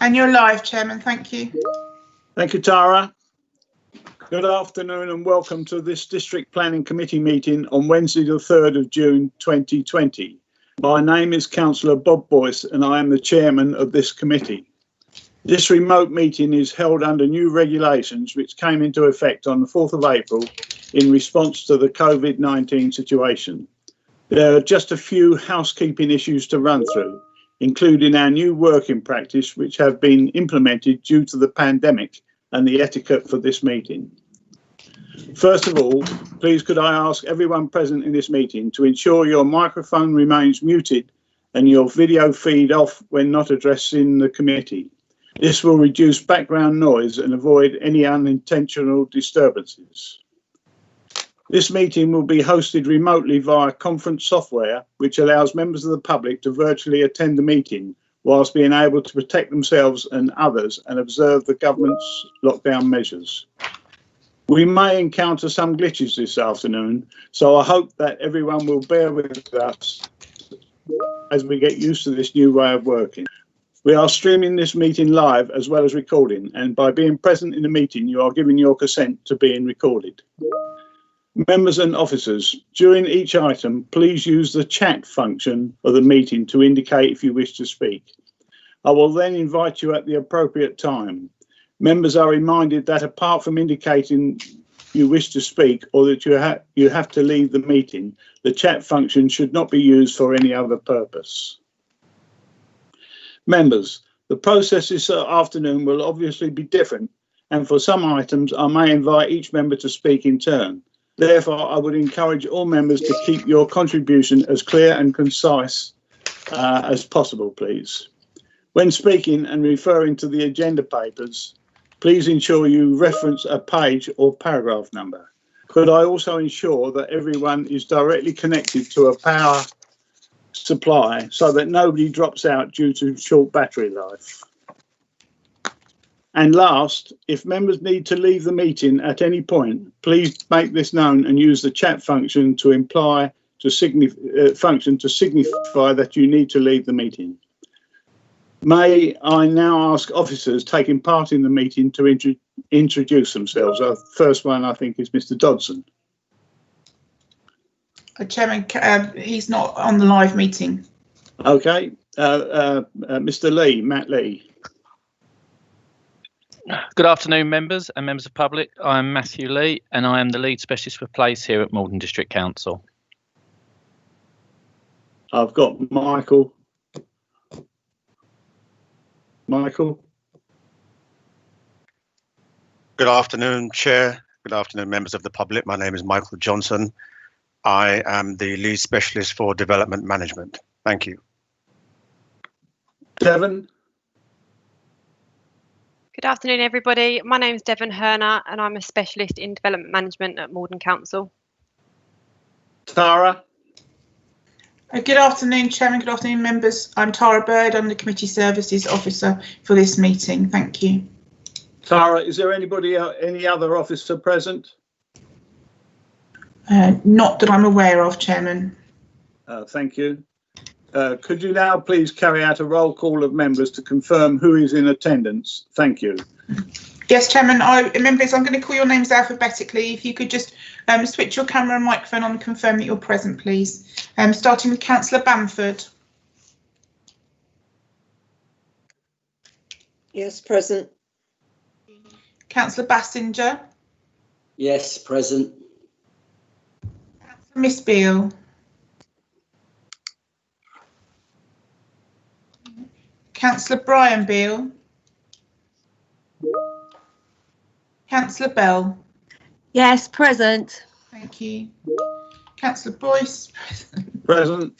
And you're live, Chairman. Thank you. Thank you, Tara. Good afternoon and welcome to this District Planning Committee meeting on Wednesday, the 3rd of June 2020. My name is Councillor Bob Boyce and I am the chairman of this committee. This remote meeting is held under new regulations which came into effect on the 4th of April in response to the COVID-19 situation. There are just a few housekeeping issues to run through, including our new working practice which have been implemented due to the pandemic and the etiquette for this meeting. First of all, please could I ask everyone present in this meeting to ensure your microphone remains muted and your video feed off when not addressing the committee. This will reduce background noise and avoid any unintentional disturbances. This meeting will be hosted remotely via conference software, which allows members of the public to virtually attend the meeting whilst being able to protect themselves and others and observe the government's lockdown measures. We may encounter some glitches this afternoon, so I hope that everyone will bear with us as we get used to this new way of working. We are streaming this meeting live as well as recording, and by being present in the meeting, you are giving your consent to being recorded. Members and officers, during each item, please use the chat function of the meeting to indicate if you wish to speak. I will then invite you at the appropriate time. Members are reminded that apart from indicating you wish to speak or that you have to leave the meeting, the chat function should not be used for any other purpose. Members, the process this afternoon will obviously be different, and for some items I may invite each member to speak in turn. Therefore, I would encourage all members to keep your contribution as clear and concise as possible, please. When speaking and referring to the agenda papers, please ensure you reference a page or paragraph number. Could I also ensure that everyone is directly connected to a power supply so that nobody drops out due to short battery life? And last, if members need to leave the meeting at any point, please make this known and use the chat function to signify that you need to leave the meeting. May I now ask officers taking part in the meeting to introduce themselves. Our first one, I think, is Mr. Dodson. Chairman, he's not on the live meeting. Okay. Mr. Lee, Matt Lee. Good afternoon, members and members of the public. I'm Matthew Lee and I am the lead specialist for place here at Maldon District Council. I've got Michael. Michael. Good afternoon, Chair. Good afternoon, members of the public. My name is Michael Johnson. I am the lead specialist for development management. Thank you. Devon. Good afternoon, everybody. My name is Devon Herner and I'm a specialist in development management at Maldon Council. Tara. Good afternoon, Chairman. Good afternoon, members. I'm Tara Bird. I'm the Committee Services Officer for this meeting. Thank you. Tara, is there anybody, any other officer present? Not that I'm aware of, Chairman. Thank you. Could you now please carry out a roll call of members to confirm who is in attendance? Thank you. Yes, Chairman. Members, I'm going to call your names alphabetically. If you could just switch your camera and microphone on and confirm that you're present, please. Starting with Councillor Bamford. Yes, present. Councillor Bassinger. Yes, present. Councillor Miss Beale. Councillor Brian Beale. Councillor Bell. Yes, present. Thank you. Councillor Boyce. Present.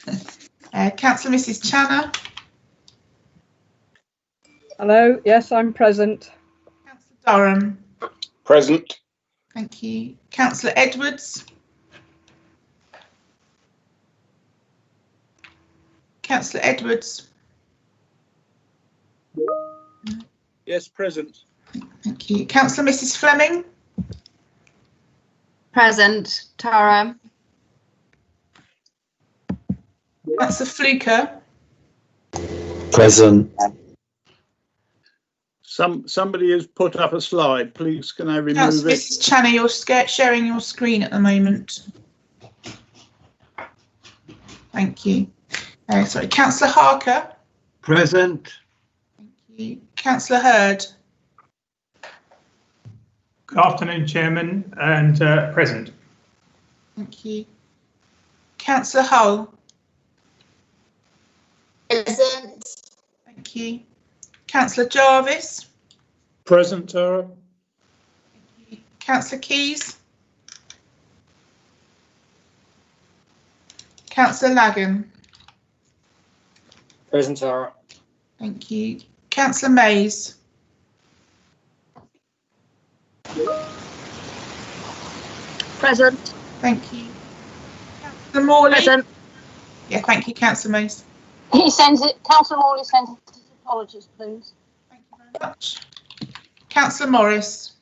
Councillor Mrs. Channer. Hello, yes, I'm present. Councillor Durham. Present. Thank you. Councillor Edwards. Councillor Edwards. Yes, present. Thank you. Councillor Mrs. Fleming. Present. Tara. Councillor Fluker. Present. Somebody has put up a slide. Please, can I remove Councillor it? Mrs. Channer, you're sharing your screen at the moment. Thank you. Sorry, Councillor Harker. Present. Thank you. Councillor Hurd. Good afternoon, Chairman, and present. Thank you. Councillor Hull. Present. Thank you. Councillor Jarvis. Present, Tara. Councillor Keys. Councillor Lagan. Present, Tara. Thank you. Councillor Mays. Present. Thank you. Councillor Morley. Present. Yeah, thank you, Councillor Mays. He sends it. Councillor Morley sends his apologies, please. Thank you very much. Councillor Morris.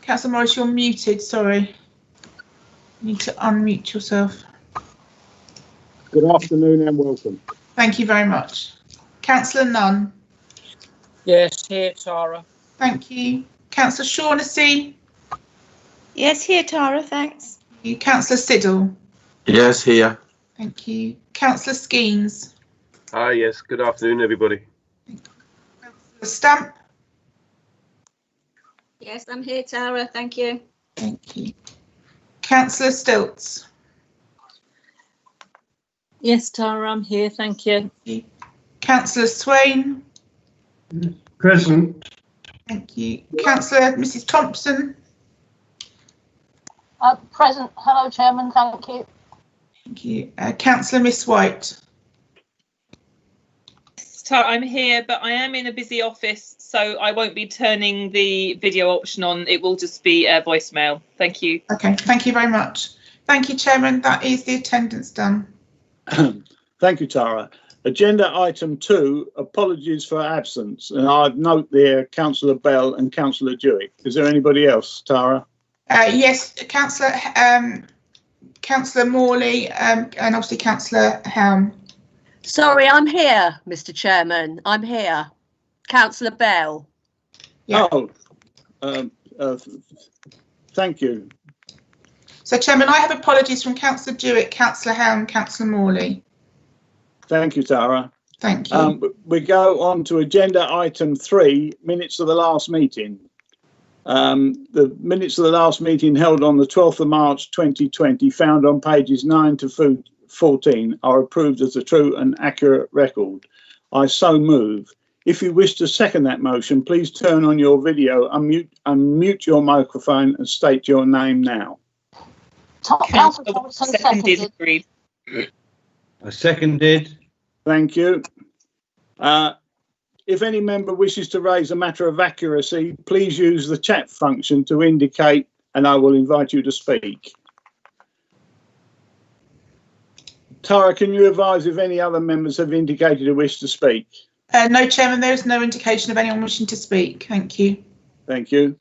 Councillor Morris, you're muted, sorry. You need to unmute yourself. Good afternoon and welcome. Thank you very much. Councillor Nunn. Yes, here, Tara. Thank you. Councillor Shaughnessy. Yes, here, Tara, thanks. Thank you. Councillor Siddle. Yes, here. Thank you. Councillor Skeens. Ah, yes. Good afternoon, everybody. Councillor Stamp. Yes, I'm here, Tara, thank you. Thank you. Councillor Stilts. Yes, Tara, I'm here, thank you. Councillor Swain. Present. Thank you. Councillor Mrs. Thompson. Present. Hello, Chairman. Thank you. Thank you. Councillor Miss White. I'm here, but I am in a busy office, so I won't be turning the video option on. It will just be voicemail. Thank you. Okay, thank you very much. Thank you, Chairman. That is the attendance done. Thank you, Tara. Agenda item 2, apologies for absence. And I'd note there Councillor Bell and Councillor Jewett. Is there anybody else, Tara? Yes, Councillor Morley and obviously Councillor Helm. Sorry, I'm here, Mr. Chairman. I'm here. Councillor Bell. Yeah. Oh, thank you. So, Chairman, I have apologies from Councillor Jewett, Councillor Helm, Councillor Morley. Thank you, Tara. Thank you. We go on to agenda item 3, minutes of the last meeting. The minutes of the last meeting held on the 12th of March 2020, found on pages 9 to 14, are approved as a true and accurate record. I so move. If you wish to second that motion, please turn on your video, unmute your microphone and state your name now. Councillor Thompson seconded. Agreed. I seconded. Thank you. If any member wishes to raise a matter of accuracy, please use the chat function to indicate, and I will invite you to speak. Tara, can you advise if any other members have indicated a wish to speak? No, Chairman, there is no indication of anyone wishing to speak. Thank you. Thank you.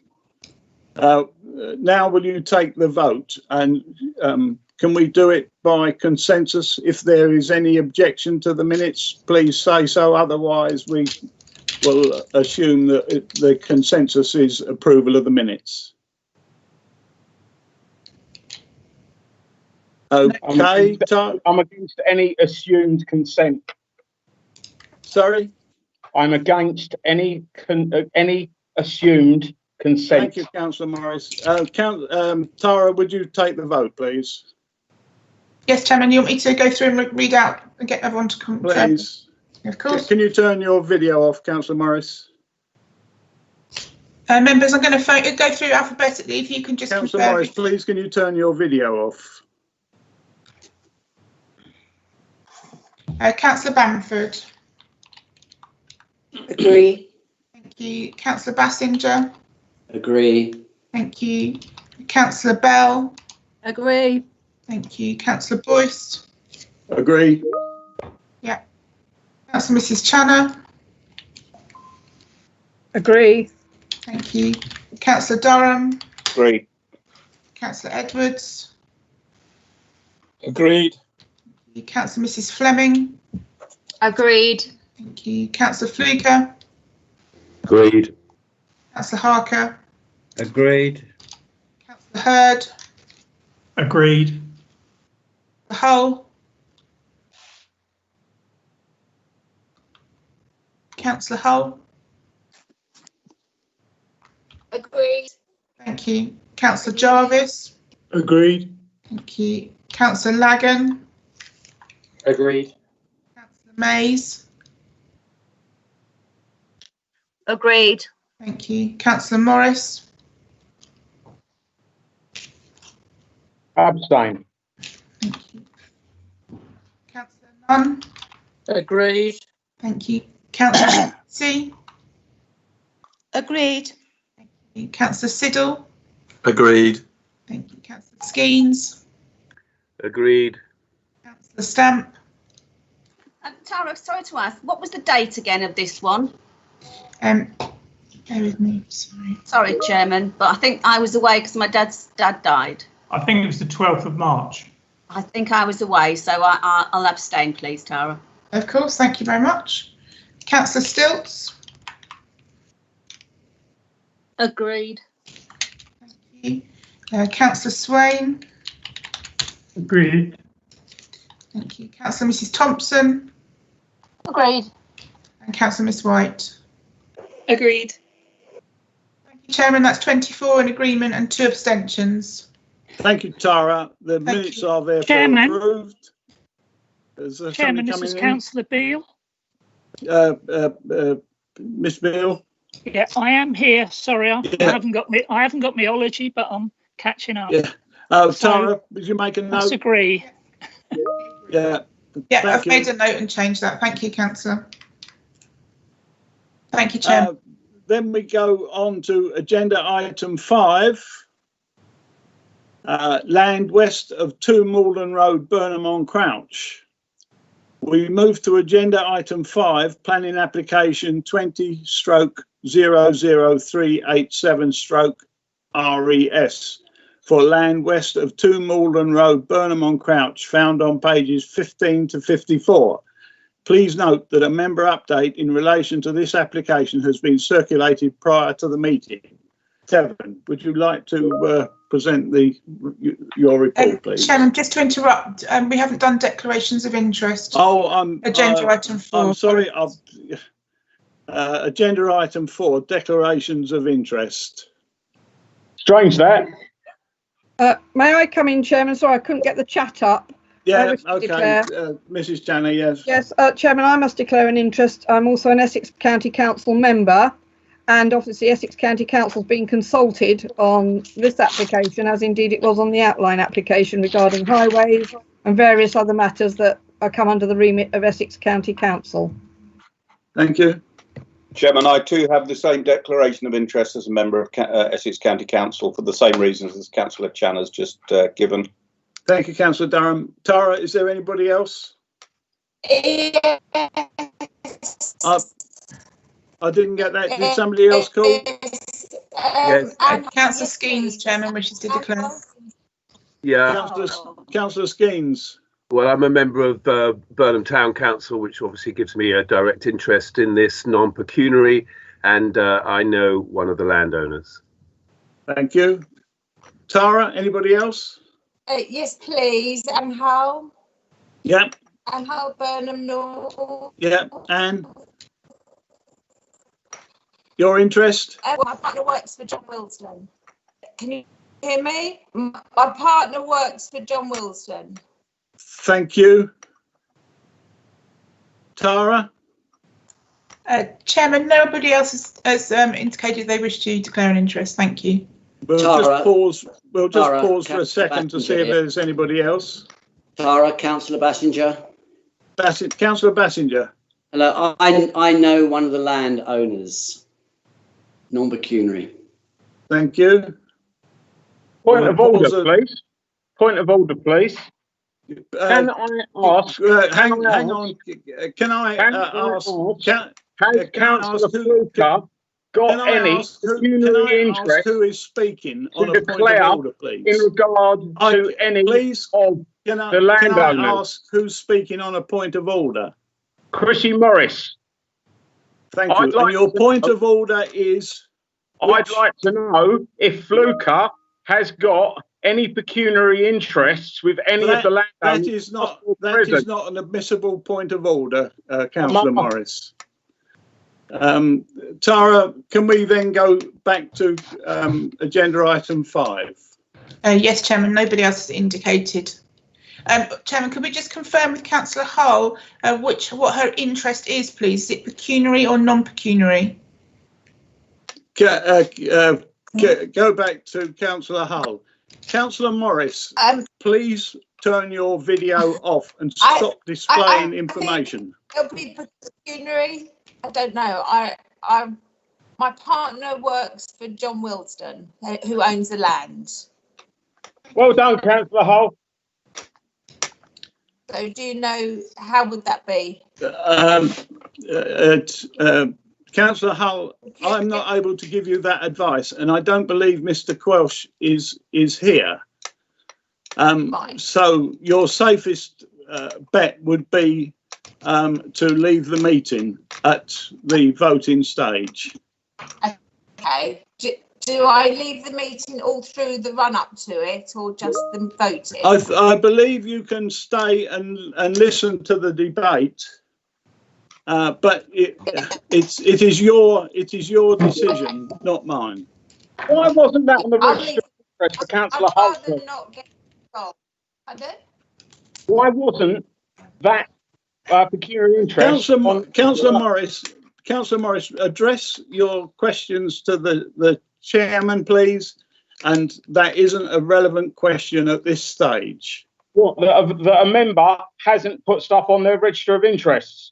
Now will you take the vote, and can we do it by consensus? If there is any objection to the minutes, please say so. Otherwise, we will assume that the consensus is approval of the minutes. Okay. I'm against any assumed consent. Sorry? I'm against any assumed consent. Thank you, Councillor Morris. Tara, would you take the vote, please? Yes, Chairman, you want me to go through and read out and get everyone to confirm? Please. Of course. Can you turn your video off, Councillor Morris? Members, I'm going to go through alphabetically. If you can just Councillor confirm. Morris, please, can you turn your video off? Councillor Bamford. Agree. Thank you. Councillor Bassinger. Agree. Thank you. Councillor Bell. Agree. Thank you. Councillor Boyce. Agree. Yeah. Councillor Mrs. Channer. Agree. Thank you. Councillor Durham. Agree. Councillor Edwards. Agreed. Councillor Mrs Fleming. Agreed. Thank you. Councillor Fluker. Agreed. Councillor Harker. Agreed. Councillor Hurd. Agreed. The Hull. Councillor Hull. Agreed. Thank you. Councillor Jarvis. Agreed. Thank you. Councillor Lagan. Agreed. Councillor Mays. Agreed. Thank you. Councillor Morris. Abstain. Thank you. Councillor Nunn. Agreed. Thank you. Councillor C. Agreed. Thank you. Councillor Siddle. Agreed. Thank you. Councillor Skeens. Agreed. Councillor Stamp. Tara, sorry to ask, what was the date again of this one? Bear with me. Sorry. Sorry, Chairman, but I think I was away because my dad's dad died. I think it was the 12th of March. I think I was away, so I'll abstain, please, Tara. Of course. Thank you very much. Councillor Stilts. Agreed. Thank you. Councillor Swain. Agreed. Thank you. Councillor Mrs Thompson. Agreed. And Councillor Miss White. Agreed. Thank you, Chairman. That's 24 in agreement and 2 abstentions. Thank you, Tara. The Thank minutes you. are therefore Chairman. approved. Chairman, this is Councillor Beale. Miss Beale. Yeah, I am here. Sorry, I Yeah. haven't got my ology, but I'm catching up. Yeah. Tara, would you make a note? Let's agree. Yeah. Yeah, Thank I've you. made a note and changed that. Thank you, Councillor. Thank you, Chair. Then we go on to agenda item 5. Land west of 2 Maldon Road, Burnham-on-Crouch. We move to agenda item 5, planning application 20/00387/RES for land west of 2 Maldon Road, Burnham-on-Crouch, found on pages 15 to 54. Please note that a member update in relation to this application has been circulated prior to the meeting. Kevin, would you like to present your report, please? Chairman, just to interrupt, we haven't done declarations of interest. Oh, agenda item 4. I'm sorry. Agenda item 4, declarations of interest. Strange that. May I come in, Chairman? Sorry, I couldn't get the chat up. Yeah, okay. Mrs. Channer, yes. Yes, Chairman, I must declare an interest. I'm also an Essex County Council member, and obviously Essex County Council has been consulted on this application, as indeed it was on the outline application regarding highways and various other matters that come under the remit of Essex County Council. Thank you. Chairman, I too have the same declaration of interest as a member of Essex County Council for the same reasons as Councillor Chan has just given. Thank you, Councillor Durham. Tara, is there anybody else? Yes. I didn't get that. Did somebody else call? Yes. Councillor Skeens, Chairman, wishes to declare. Yeah. Councillor Skeens. Well, I'm a member of Burnham Town Council, which obviously gives me a direct interest in this non-pecuniary, and I know one of the landowners. Thank you. Tara, anybody else? Yes, please. And how? Yeah. And how Burnham North? Yeah. And your interest? My partner works for John Wilson. Can you hear me? My partner works for John Wilson. Thank you. Tara? Chairman, nobody else has indicated they wish to declare an interest. Thank you. We'll Tara, just pause. We'll just Tara, pause for a second to see if there's anybody else. Tara, Councillor Bassinger. Councillor Bassinger. Hello, I know one of the landowners, non-pecuniary. Thank you. Point of order, please. Point of order, please. Can I ask? Hang on. Can I ask? Has Councillor Fluker got any pecuniary interest who is speaking to on a point declare of order, please? in regard to any please, of can I, the can I landowners? ask who's speaking on a point of order? Chrissy Morris. Thank you. And your point of order is? I'd like to know if Fluker has got any pecuniary interests with any of the landowners. That is not an admissible point of order, Councillor Morris. Tara, can we then go back to agenda item 5? Yes, Chairman. Nobody else has indicated. Chairman, could we just confirm with Councillor Hull what her interest is, please? Is it pecuniary or non-pecuniary? Go back to Councillor Hull. Councillor Morris, please turn your video off and stop displaying information. It'll be pecuniary. I don't know. My partner works for John Wilsden, who owns the land. Well done, Councillor Hull. So do you know, how would that be? Councillor Hull, I'm not able to give you that advice, and I don't believe Mr. Quelch is here. So your safest bet would be to leave the meeting at the voting stage. Okay. Do I leave the meeting all through the run-up to it, or just the voting? I believe you can stay and listen to the debate, but it is your decision, not mine. Why wasn't that on the register of interest for Councillor Hull? Why wasn't that pecuniary interest? Councillor Morris, address your questions to the chairman, please. And that isn't a relevant question at this stage. What, that a member hasn't put stuff on their register of interests?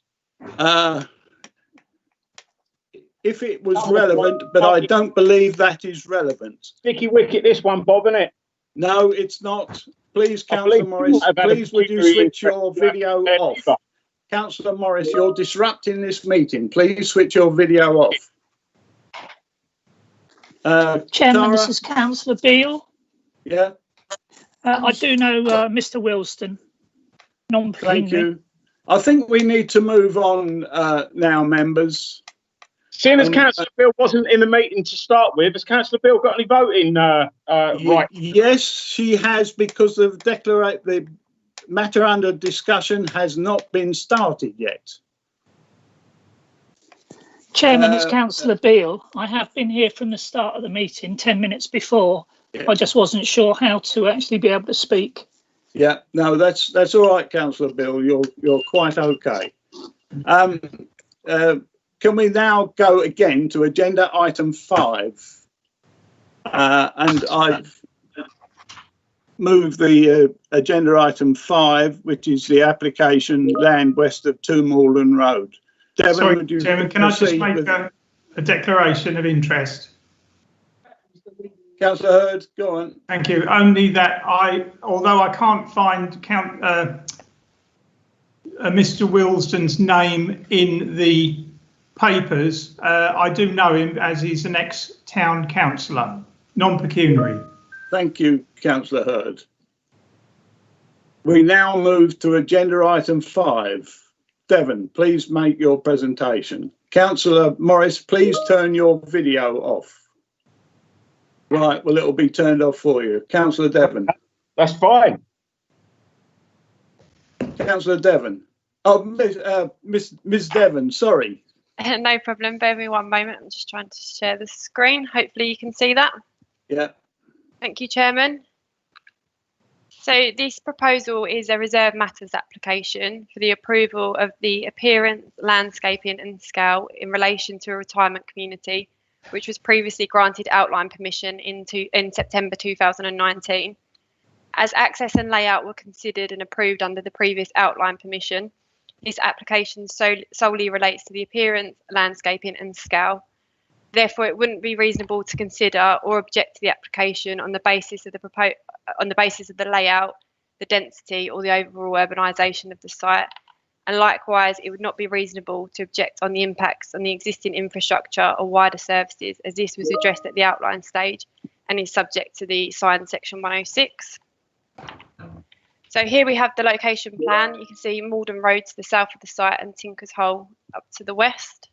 If it was relevant, but I don't believe that is relevant. Sticky wicket, this one, Bob, isn't it? No, it's not. Please, Councillor Morris, please would you switch your video off? Councillor Morris, you're disrupting this meeting. Please switch your video off. Chairman, Tara? this is Councillor Beale. Yeah. I do know Mr. Wilsden. Thank you. I think we need to move on now, members. Seeing as Councillor Beale wasn't in the meeting to start with, has Councillor Beale got any voting right? Yes, she has, because the matter under discussion has not been started yet. Chairman, it's Councillor Beale. I have been here from the start of the meeting 10 minutes before. Yeah. I just wasn't sure how to actually be able to speak. Yeah, no, that's all right, Councillor Beale. You're quite okay. Can we now go again to agenda item 5? And I've moved the agenda item 5, which is the application land west of 2 Maldon Road. Devon, sorry, Chairman, can I just make a declaration of interest? Councillor Hurd, go on. Thank you. Only that although I can't find Mr. Wilsden's name in the papers, I do know him as he's an ex-town councillor, non-pecuniary. Thank you, Councillor Hurd. We now move to agenda item 5. Devon, please make your presentation. Councillor Morris, please turn your video off. Right, well, it'll be turned off for you. Councillor Devon. That's fine. Councillor Devon. Oh, Miss Devon, sorry. No problem. Bear with me one moment. I'm just trying to share the screen. Hopefully you can see that. Yeah. Thank you, Chairman. So this proposal is a reserved matters application for the approval of the appearance, landscaping and scale in relation to a retirement community, which was previously granted outline permission in September 2019. As access and layout were considered and approved under the previous outline permission, this application solely relates to the appearance, landscaping and scale. Therefore, it wouldn't be reasonable to consider or object to the application on the basis of the layout, the density or the overall urbanisation of the site. And likewise, it would not be reasonable to object on the impacts on the existing infrastructure or wider services, as this was addressed at the outline stage and is subject to the signed section 106. So here we have the location plan. You can see Maldon Road to the south of the site and Tinker's Hole up to the west.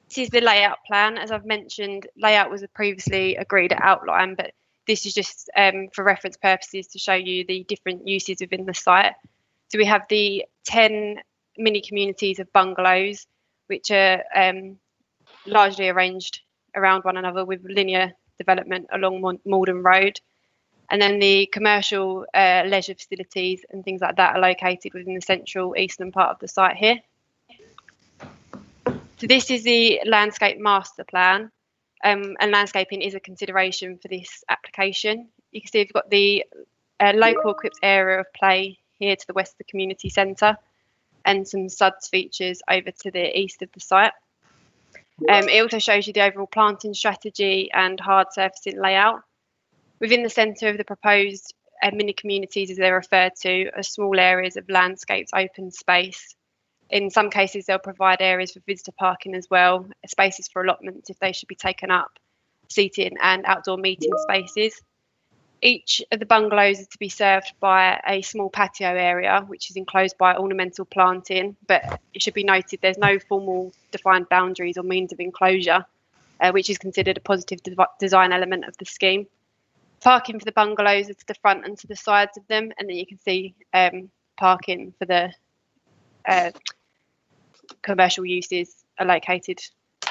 This is the layout plan. As I've mentioned, layout was previously agreed at outline, but this is just for reference purposes to show you the different uses within the site. So we have the 10 mini communities of bungalows, which are largely arranged around one another with linear development along Maldon Road. And then the commercial leisure facilities and things like that are located within the central eastern part of the site here. So this is the landscape master plan, and landscaping is a consideration for this application. You can see we've got the local equipped area of play here to the west of the community centre, and some SUDS features over to the east of the site. It also shows you the overall planting strategy and hard surfacing layout. Within the centre of the proposed mini communities, as they're referred to, are small areas of landscaped open space. In some cases, they'll provide areas for visitor parking as well, spaces for allotments if they should be taken up, seating and outdoor meeting spaces. Each of the bungalows is to be served by a small patio area, which is enclosed by ornamental planting, but it should be noted there's no formal defined boundaries or means of enclosure, which is considered a positive design element of the scheme. Parking for the bungalows is to the front and to the sides of them, and then you can see parking for the commercial uses are located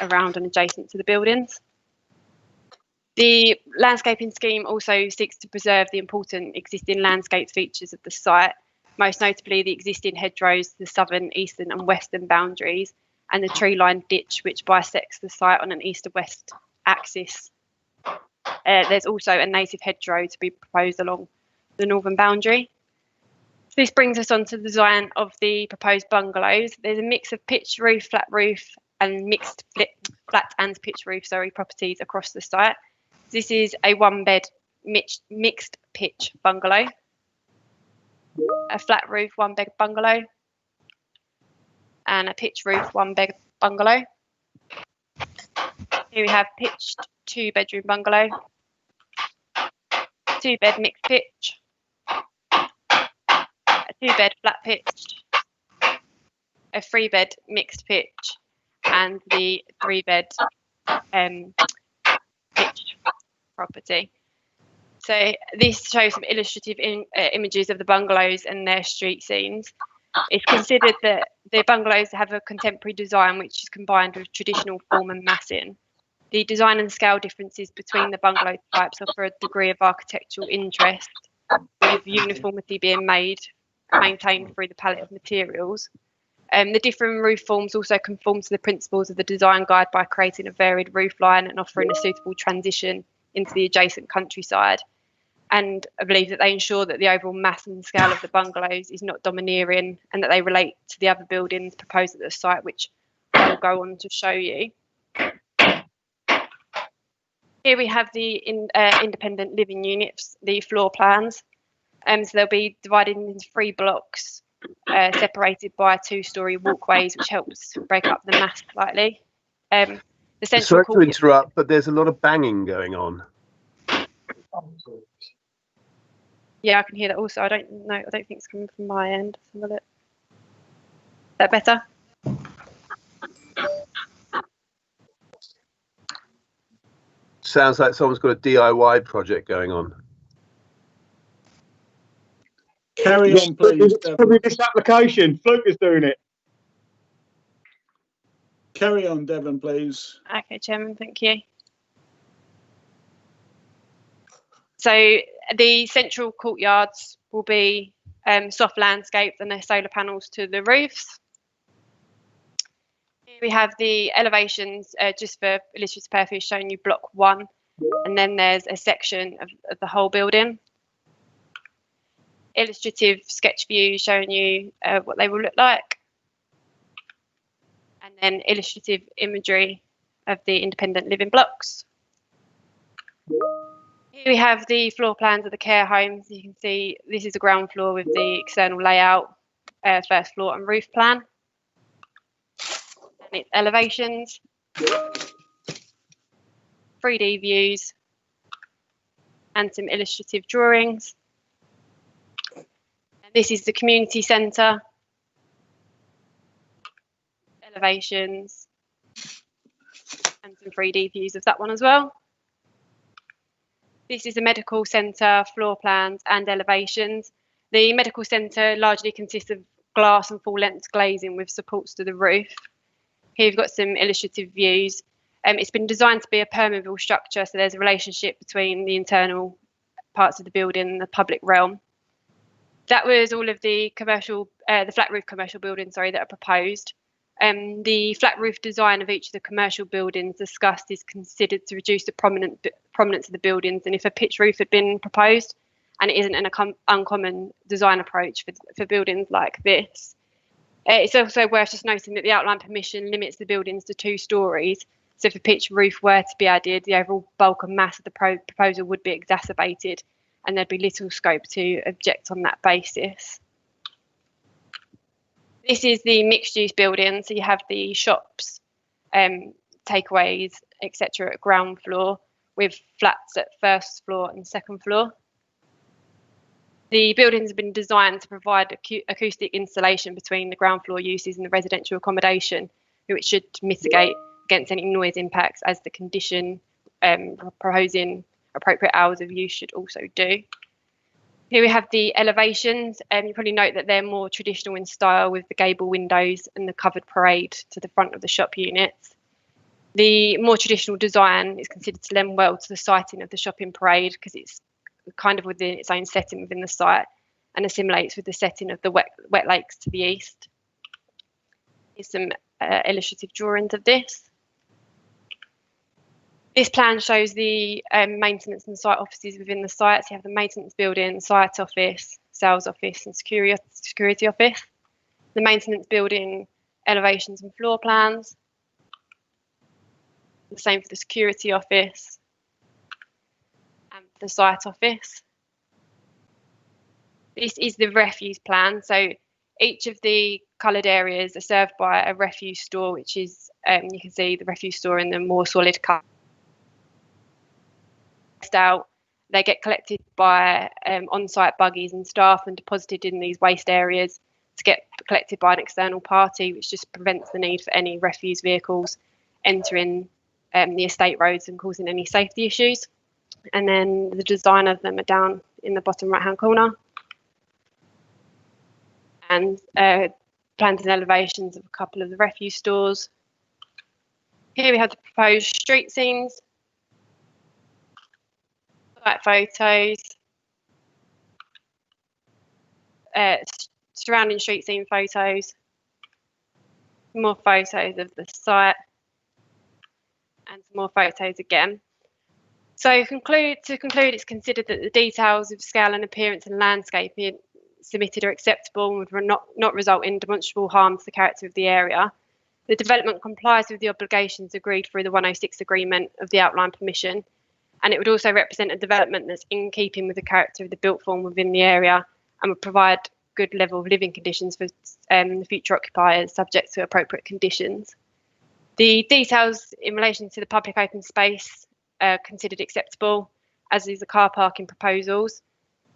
around and adjacent to the buildings. The landscaping scheme also seeks to preserve the important existing landscape features of the site, most notably the existing hedgerows to the southern, eastern and western boundaries, and the tree-lined ditch which bisects the site on an east to west axis. There's also a native hedgerow to be proposed along the northern boundary. This brings us on to the design of the proposed bungalows. There's a mix of pitch roof, flat roof and mixed flat and pitch roof properties across the site. This is a one-bed mixed pitch bungalow, a flat roof one-bed bungalow, and a pitch roof one-bed bungalow. Here we have pitched two-bedroom bungalow, two-bed mixed pitch, a two-bed flat pitched, a three-bed mixed pitch, and the three-bed pitch property. So this shows some illustrative images of the bungalows and their street scenes. It's considered that the bungalows have a contemporary design which is combined with traditional form and massing. The design and scale differences between the bungalow types offer a degree of architectural interest, with uniformity being maintained through the palette of materials. The different roof forms also conform to the principles of the design guide by creating a varied roof line and offering a suitable transition into the adjacent countryside. And I believe that they ensure that the overall mass and scale of the bungalows is not domineering and that they relate to the other buildings proposed at the site, which I will go on to show you. Here we have the independent living units, the floor plans. So they'll be divided into 3 blocks, separated by 2-storey walkways, which helps break up the mass slightly. Sorry to interrupt, but there's a lot of banging going on. Yeah, I can hear that also. I don't think it's coming from my end. Is that better? Sounds like someone's got a DIY project going on. Carry on, please. Probably this application. Fluke is doing it. Carry on, Devon, please. Okay, Chairman, thank you. So the central courtyards will be soft landscaped and their solar panels to the roofs. Here we have the elevations, just for illustrative purpose, showing you block 1, and then there's a section of the whole building. Illustrative sketch view showing you what they will look like, and then illustrative imagery of the independent living blocks. Here we have the floor plans of the care homes. You can see this is the ground floor with the external layout, first floor and roof plan, and its elevations, 3D views, and some illustrative drawings. And this is the community centre, elevations, and some 3D views of that one as well. This is the medical centre, floor plans and elevations. The medical centre largely consists of glass and full-length glazing with supports to the roof. Here you've got some illustrative views. It's been designed to be a permeable structure, so there's a relationship between the internal parts of the building and the public realm. That was all of the commercial, the flat roof commercial buildings, sorry, that are proposed. The flat roof design of each of the commercial buildings discussed is considered to reduce the prominence of the buildings, and if a pitch roof had been proposed, and it isn't an uncommon design approach for buildings like this. It's also worth just noting that the outline permission limits the buildings to 2 stories, so if a pitch roof were to be added, the overall bulk and mass of the proposal would be exacerbated, and there'd be little scope to object on that basis. This is the mixed-use building, so you have the shops, takeaways, etc. at ground floor, with flats at first floor and second floor. The buildings have been designed to provide acoustic insulation between the ground floor uses and the residential accommodation, which should mitigate against any noise impacts, as the condition proposing appropriate hours of use should also do. Here we have the elevations, and you probably note that they're more traditional in style, with the gable windows and the covered parade to the front of the shop units. The more traditional design is considered to lend well to the siting of the shopping parade, because it's kind of within its own setting within the site and assimilates with the setting of the wet lakes to the east. Here's some illustrative drawings of this. This plan shows the maintenance and site offices within the site. So you have the maintenance building, site office, sales office and security office. The maintenance building, elevations and floor plans. The same for the security office and the site office. This is the refuse plan. So each of the coloured areas are served by a refuse store, which is, you can see the refuse store in the more solid colour. Out, they get collected by on-site buggies and staff and deposited in these waste areas to get collected by an external party, which just prevents the need for any refuse vehicles entering the estate roads and causing any safety issues. And then the design of them are down in the bottom right hand corner, and plans and elevations of a couple of the refuse stores. Here we have the proposed street scenes, site photos, surrounding street scene photos, more photos of the site, and some more photos again. So to conclude, it's considered that the details of scale and appearance and landscaping submitted are acceptable and would not result in demonstrable harm to the character of the area. The development complies with the obligations agreed through the 106 agreement of the outline permission, and it would also represent a development that's in keeping with the character of the built form within the area and would provide good level of living conditions for the future occupiers, subject to appropriate conditions. The details in relation to the public open space are considered acceptable, as is the car parking proposals.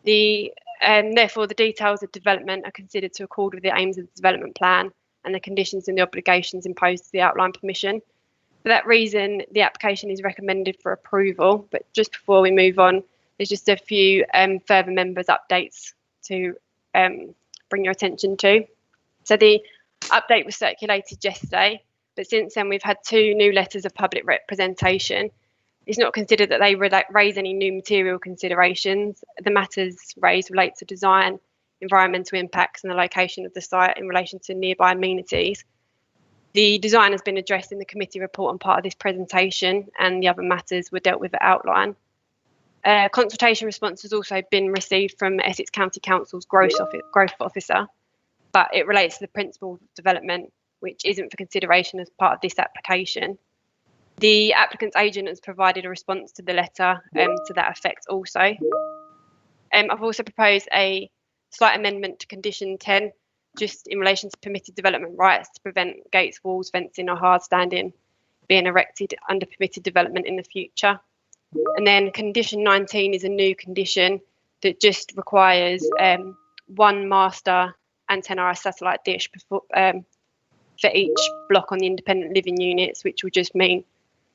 Therefore, the details of development are considered to accord with the aims of the development plan and the conditions and the obligations imposed to the outline permission. For that reason, the application is recommended for approval. But just before we move on, there's just a few further members' updates to bring your attention to. So the update was circulated yesterday, but since then we've had 2 new letters of public representation. It's not considered that they raise any new material considerations. The matters raised relate to design, environmental impacts and the location of the site in relation to nearby amenities. The design has been addressed in the committee report on part of this presentation, and the other matters were dealt with at outline. Consultation response has also been received from Essex County Council's growth officer, but it relates to the principle of development, which isn't for consideration as part of this application. The applicant's agent has provided a response to the letter to that effect also. I've also proposed a slight amendment to condition 10, just in relation to permitted development rights to prevent gates, walls, fencing or hard standing being erected under permitted development in the future. And then condition 19 is a new condition that just requires one master antenna satellite dish for each block on the independent living units, which will just mean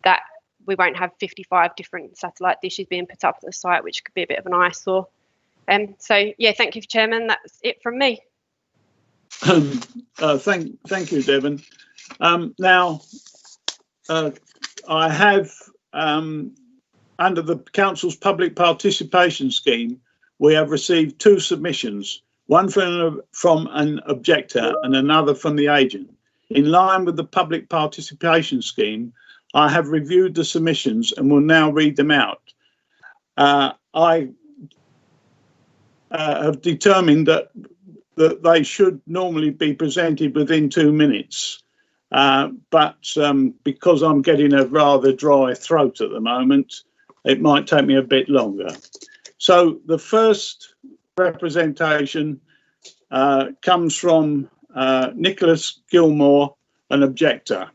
that we won't have 55 different satellite dishes being put up at the site, which could be a bit of an eyesore. So yeah, thank you, Chairman. That's it from me. Thank you, Devon. Now, I have, under the Council's public participation scheme, we have received 2 submissions, one from an objector and another from the agent. In line with the public participation scheme, I have reviewed the submissions and will now read them out. I have determined that they should normally be presented within 2 minutes. But because I'm getting a rather dry throat at the moment, it might take me a bit longer. So the first representation comes from Nicholas Gilmore, an objector.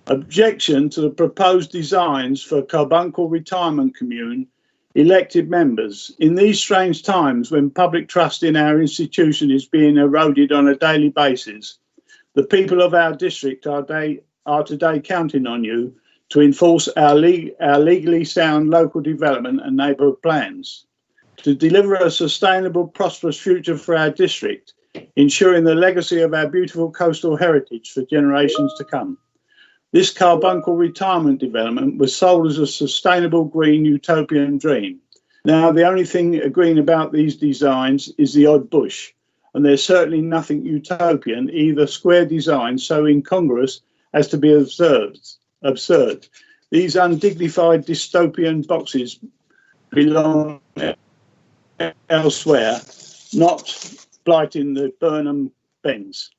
Objection to the proposed designs for Carbuncle Retirement Commune elected members. In these strange times when public trust in our institution is being eroded on a daily basis, the people of our district are today counting on you to enforce our legally sound local development and neighbourhood plans, to deliver a sustainable, prosperous future for our district, ensuring the legacy of our beautiful coastal heritage for generations to come. This Carbuncle retirement development was sold as a sustainable green utopian dream. Now, the only thing green about these designs is the odd bush, and there's certainly nothing utopian, either square design so incongruous as to be absurd. These undignified dystopian boxes belong elsewhere, not blighting the Burnham Bends.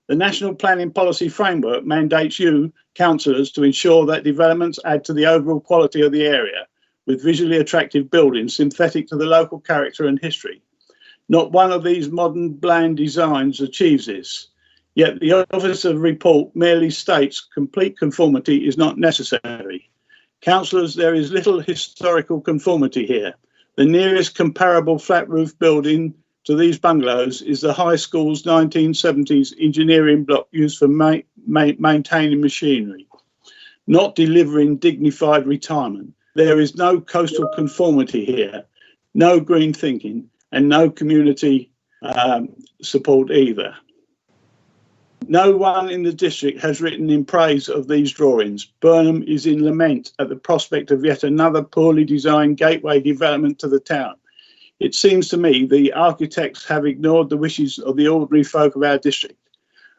The National Planning Policy Framework mandates you, councillors, to ensure that developments add to the overall quality of the area, with visually attractive buildings synthetic to the local character and history. Not one of these modern bland designs achieves this, yet the Office of Report merely states complete conformity is not necessary. Councillors, there is little historical conformity here. The nearest comparable flat roof building to these bungalows is the high school's 1970s engineering block used for maintaining machinery, not delivering dignified retirement. There is no coastal conformity here, no green thinking, and no community support either. No one in the district has written in praise of these drawings. Burnham is in lament at the prospect of yet another poorly designed gateway development to the town. It seems to me the architects have ignored the wishes of the ordinary folk of our district.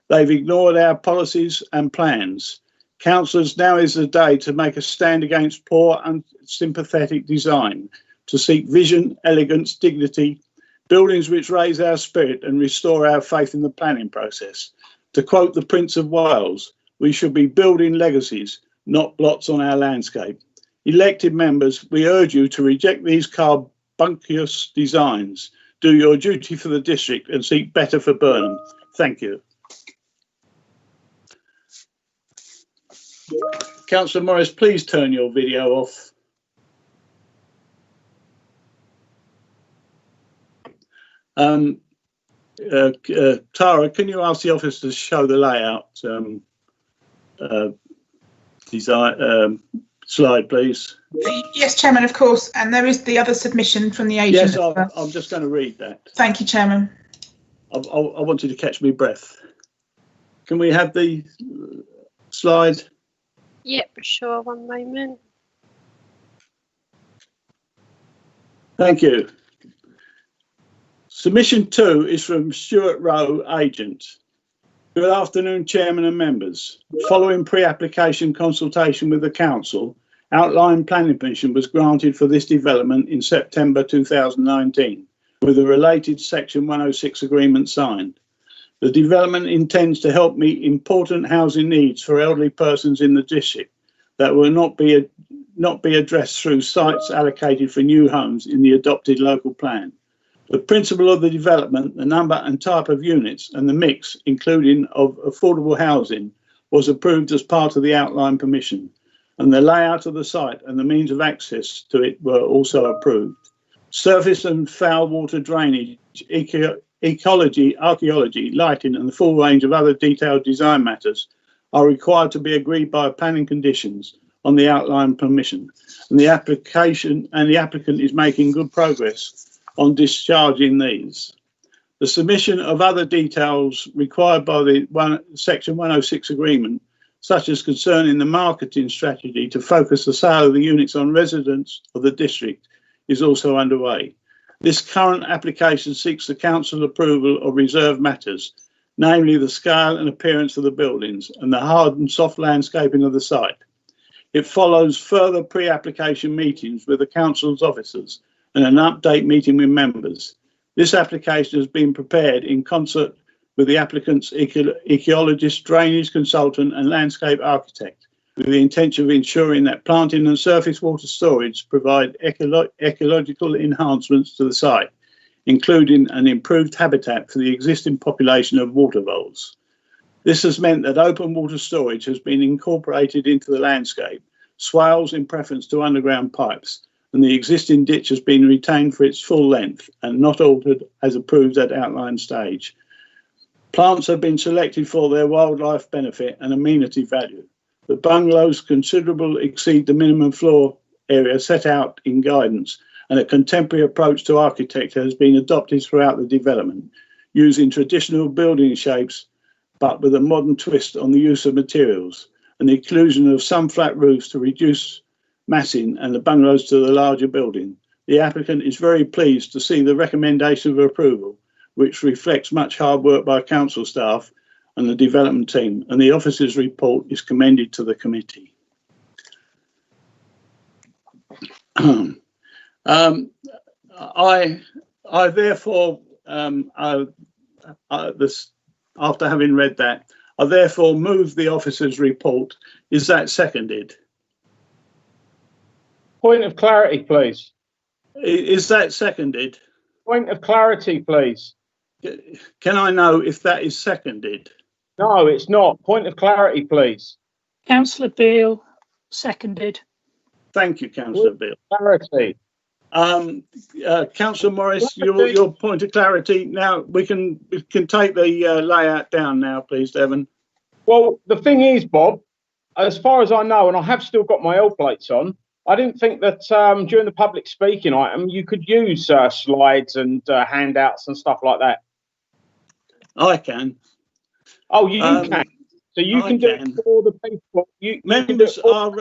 They've ignored our policies and plans. Councillors, now is the day to make a stand against poor, unsympathetic design, to seek vision, elegance, dignity, buildings which raise our spirit and restore our faith in the planning process. To quote the Prince of Wales, we should be building legacies, not blots on our landscape. Elected members, we urge you to reject these carbunculous designs. Do your duty for the district and seek better for Burnham. Thank you. Councillor Morris, please turn your video off. Tara, can you ask the office to show the layout slide, please? Yes, Chairman, of course. And there is the other submission from the agent. Yes, I'm just going to read that. Thank you, Chairman. I wanted to catch my breath. Can we have the slide? Yep, sure. One moment. Thank you. Submission 2 is from Stuart Rowe, agent. Good afternoon, Chairman and members. Following pre-application consultation with the Council, outline planning permission was granted for this development in September 2019, with a related Section 106 agreement signed. The development intends to help meet important housing needs for elderly persons in the district, that will not be addressed through sites allocated for new homes in the adopted local plan. The principle of the development, the number and type of units, and the mix, including of affordable housing, was approved as part of the outline permission, and the layout of the site and the means of access to it were also approved. Surface and foul water drainage, ecology, archaeology, lighting, and the full range of other detailed design matters are required to be agreed by planning conditions on the outline permission, and the applicant is making good progress on discharging these. The submission of other details required by the Section 106 agreement, such as concerning the marketing strategy to focus the sale of the units on residents of the district, is also underway. This current application seeks the council approval of reserved matters, namely the scale and appearance of the buildings and the hard and soft landscaping of the site. It follows further pre-application meetings with the council's officers and an update meeting with members. This application has been prepared in concert with the applicant's ecologist, drainage consultant and landscape architect, with the intention of ensuring that planting and surface water storage provide ecological enhancements to the site, including an improved habitat for the existing population of water voles. This has meant that open water storage has been incorporated into the landscape, swales in preference to underground pipes, and the existing ditch has been retained for its full length and not altered as approved at outline stage. Plants have been selected for their wildlife benefit and amenity value. The bungalows considerably exceed the minimum floor area set out in guidance, and a contemporary approach to architecture has been adopted throughout the development, using traditional building shapes but with a modern twist on the use of materials and the inclusion of some flat roofs to reduce massing and the bungalows to the larger building. The applicant is very pleased to see the recommendation of approval, which reflects much hard work by council staff and the development team, and the officer's report is commended to the committee. I therefore, after having read that, I therefore move the officer's report. Is that seconded? Point of clarity, please. Is that seconded? Point of clarity, please. Can I know if that is seconded? No, it's not. Point of clarity, please. Councillor Beale, seconded. Thank you, Councillor Beale. Clarity. Councillor Morris, your point of clarity. Now we can take the layout down now, please, Devon. Well, the thing is, Bob, as far as I know, and I have still got my L plates on, I didn't think that during the public speaking item you could use slides and handouts and stuff like that. I can. Oh, you can. So you can do it for the people. Members are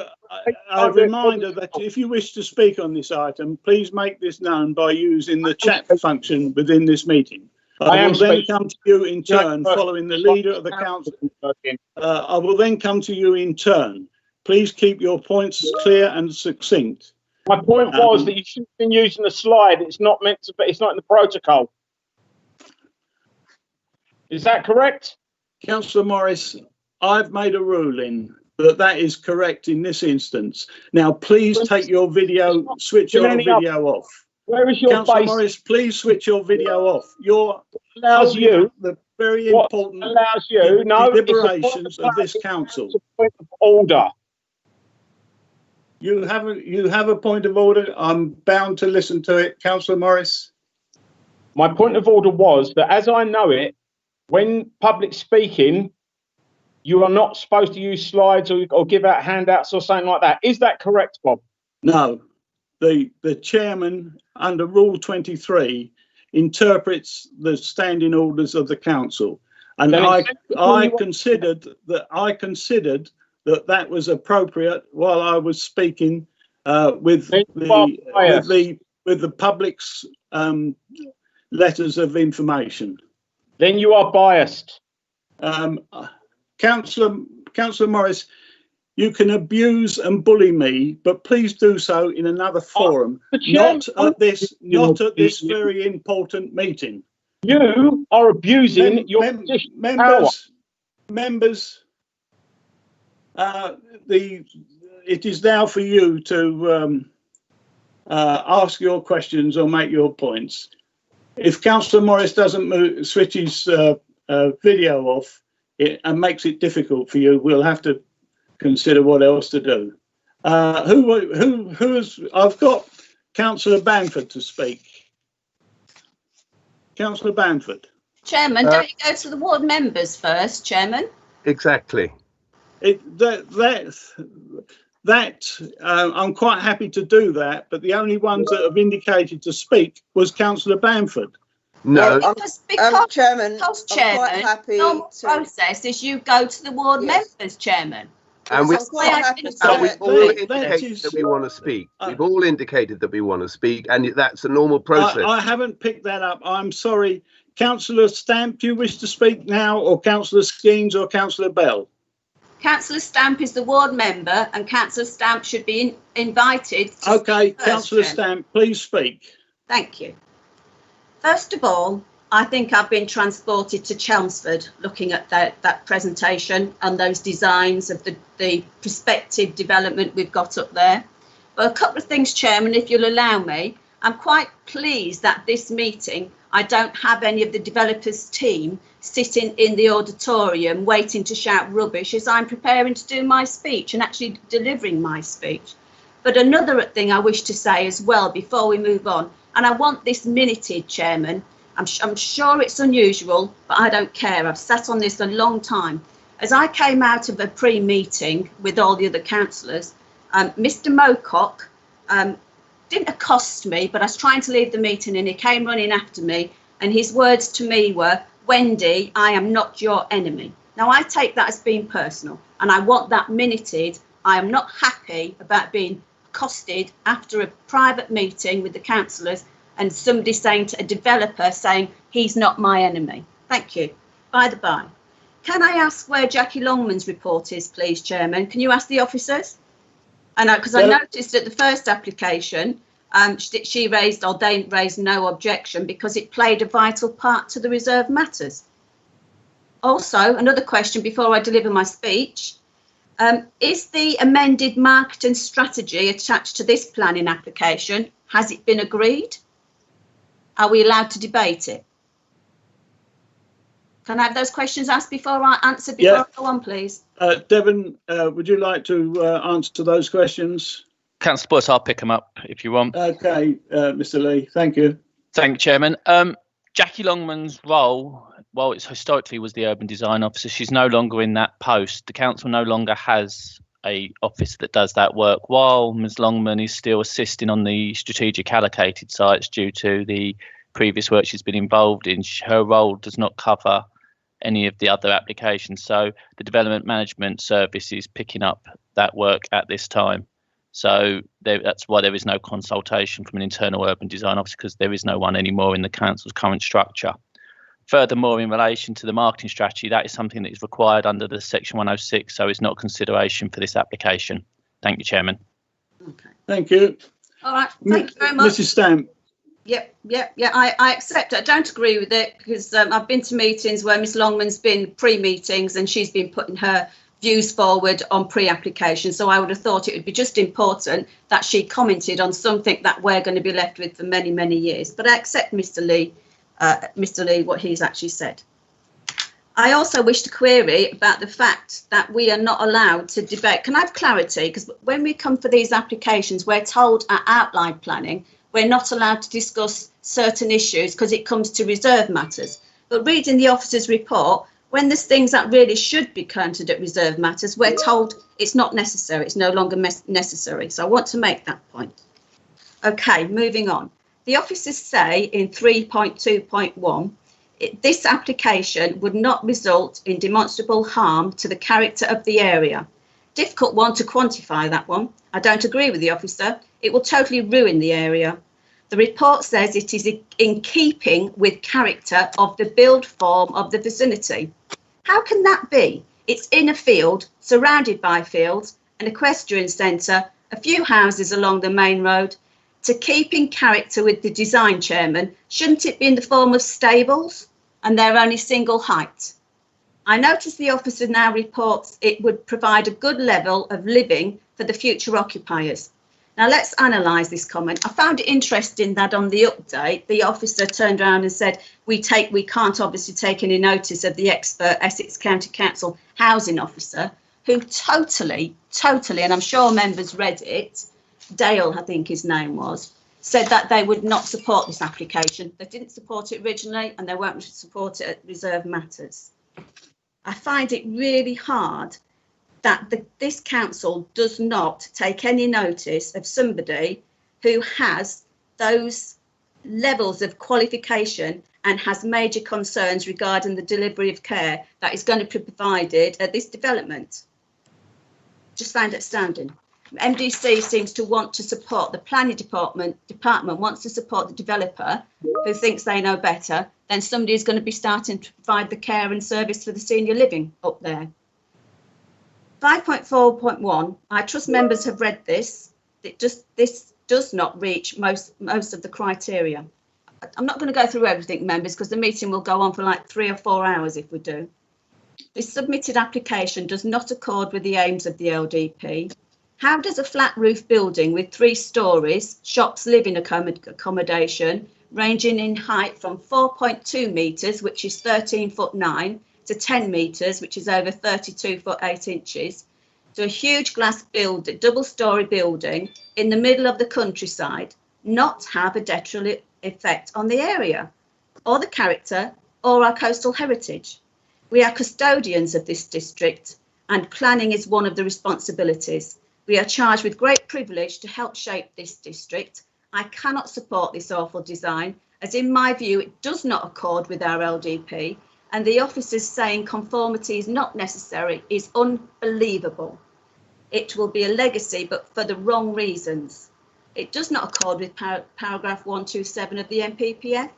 a reminder that if you wish to speak on this item, please make this known by using the chat function within this meeting. I will then come to you in turn, following the leader of the council. I will then come to you in turn. Please keep your points clear and succinct. My point was that you shouldn't have been using the slide. It's not meant to be. It's not in the protocol. Is that correct? Councillor Morris, I've made a ruling that is correct in this instance. Now, please take your video, switch your video off. Where is your Councillor Morris, please switch your video off. Your allows you the very important allows you deliberations of this council. It's a point of order. You have a point of order. I'm bound to listen to it, Councillor Morris. My point of order was that, as I know it, when public speaking, you are not supposed to use slides or give out handouts or something like that. Is that correct, Bob? No. The chairman, under Rule 23, interprets the standing orders of the council, and I considered that was appropriate while I was speaking with the public's letters of information. Then you are biased. Councillor Morris, you can abuse and bully me, but please do so in another forum, not at this very important meeting. You are abusing your members. The it is now for you to ask your questions or make your points. If Councillor Morris doesn't switch his video off and makes it difficult for you, we'll have to consider what else to do. I've got Councillor Bamford to speak. Councillor Bamford. Chairman, don't you go to the ward members first, Chairman? Exactly. I'm quite happy to do that, but the only ones that have indicated to speak was Councillor Bamford. No, because Chairman, because I'm Chairman, quite happy normal to- process is you go to the ward members, Chairman. and we've That's why I didn't all say- indicated that we want to speak. We've all indicated that we want to speak, and that's a normal process. I haven't picked that up. I'm sorry. Councillor Stamp, do you wish to speak now, or Councillor Skeens or Councillor Bell? Councillor Stamp is the ward member, and Councillor Stamp should be invited. Okay, Councillor Stamp, please speak. Thank you. First of all, I think I've been transported to Chelmsford looking at that presentation and those designs of the prospective development we've got up there. But a couple of things, Chairman, if you'll allow me. I'm quite pleased that this meeting, I don't have any of the developers' team sitting in the auditorium waiting to shout rubbish as I'm preparing to do my speech and actually delivering my speech. But another thing I wish to say as well before we move on, and I want this minuted, Chairman. I'm sure it's unusual, but I don't care. I've sat on this a long time. As I came out of a pre-meeting with all the other councillors, Mr. Mocock didn't accost me, but I was trying to leave the meeting and he came running after me. And his words to me were, "Wendy, I am not your enemy." Now, I take that as being personal and I want that minuted. I am not happy about being accosted after a private meeting with the councillors and somebody saying to a developer saying he's not my enemy. Thank you. By the by, can I ask where Jackie Longman's report is, please, Chairman? Can you ask the officers? And because I noticed at the first application, she raised, or they raised no objection because it played a vital part to the reserved matters. Also, another question before I deliver my speech. Is the amended marketing strategy attached to this planning application? Has it been agreed? Are we allowed to debate it? Can I have those questions asked before I answer, before I go on, please? Devon, would you like to answer those questions? Councillor Boyce, I'll pick them up if you want. Okay, Mr. Lee, thank you. Thank you, Chairman. Jackie Longman's role, well, it's historically was the urban design officer. She's no longer in that post. The council no longer has a office that does that work, while Ms. Longman is still assisting on the strategic allocated sites due to the previous work she's been involved in. Her role does not cover any of the other applications, so the development management service is picking up that work at this time. So that's why there is no consultation from an internal urban design officer, because there is no one anymore in the council's current structure. Furthermore, in relation to the marketing strategy, that is something that is required under the Section 106, so it's not consideration for this application. Thank you, Chairman. Okay. Thank you. All right, thank you very much. Mrs. Stamp. Yep, I accept it. I don't agree with it because I've been to meetings where Miss Longman's been pre-meetings and she's been putting her views forward on pre-application. So I would have thought it would be just important that she commented on something that we're going to be left with for many, many years. But I accept Mr. Lee, what he's actually said. I also wish to query about the fact that we are not allowed to debate. Can I have clarity? Because when we come for these applications, we're told at outline planning, we're not allowed to discuss certain issues because it comes to reserve matters. But reading the officer's report, when there's things that really should be counted at reserve matters, we're told it's not necessary. It's no longer necessary. So I want to make that point. OK, moving on. The officers say in 3.2.1, this application would not result in demonstrable harm to the character of the area. Difficult one to quantify, that one. I don't agree with the officer. It will totally ruin the area. The report says it is in keeping with character of the build form of the vicinity. How can that be? It's in a field, surrounded by fields, an equestrian centre, a few houses along the main road. To keep in character with the design, Chairman, shouldn't it be in the form of stables? And they're only single height. I notice the officer now reports it would provide a good level of living for the future occupiers. Now let's analyse this comment. I found it interesting that on the update, the officer turned around and said, we can't obviously take any notice of the expert Essex County Council housing officer, who totally, and I'm sure members read it, Dale, I think his name was, said that they would not support this application. They didn't support it originally and they won't support it at reserved matters. I find it really hard that this council does not take any notice of somebody who has those levels of qualification and has major concerns regarding the delivery of care that is going to be provided at this development. Just find it astounding. MDC seems to want to support the planning department wants to support the developer who thinks they know better, then somebody is going to be starting to provide the care and service for the senior living up there. 5.4.1, I trust members have read this. This does not reach most of the criteria. I'm not going to go through everything, members, because the meeting will go on for like 3 or 4 hours if we do. This submitted application does not accord with the aims of the LDP. How does a flat roof building with 3 stories, shops, living accommodation, ranging in height from 4.2 metres, which is 13'9", to 10 metres, which is over 32'8", to a huge glass building, double-storey building in the middle of the countryside, not have a detrimental effect on the area, or the character, or our coastal heritage? We are custodians of this district, and planning is one of the responsibilities. We are charged with great privilege to help shape this district. I cannot support this awful design, as in my view it does not accord with our LDP, and the officers saying conformity is not necessary is unbelievable. It will be a legacy, but for the wrong reasons. It does not accord with paragraph 127 of the MPPF.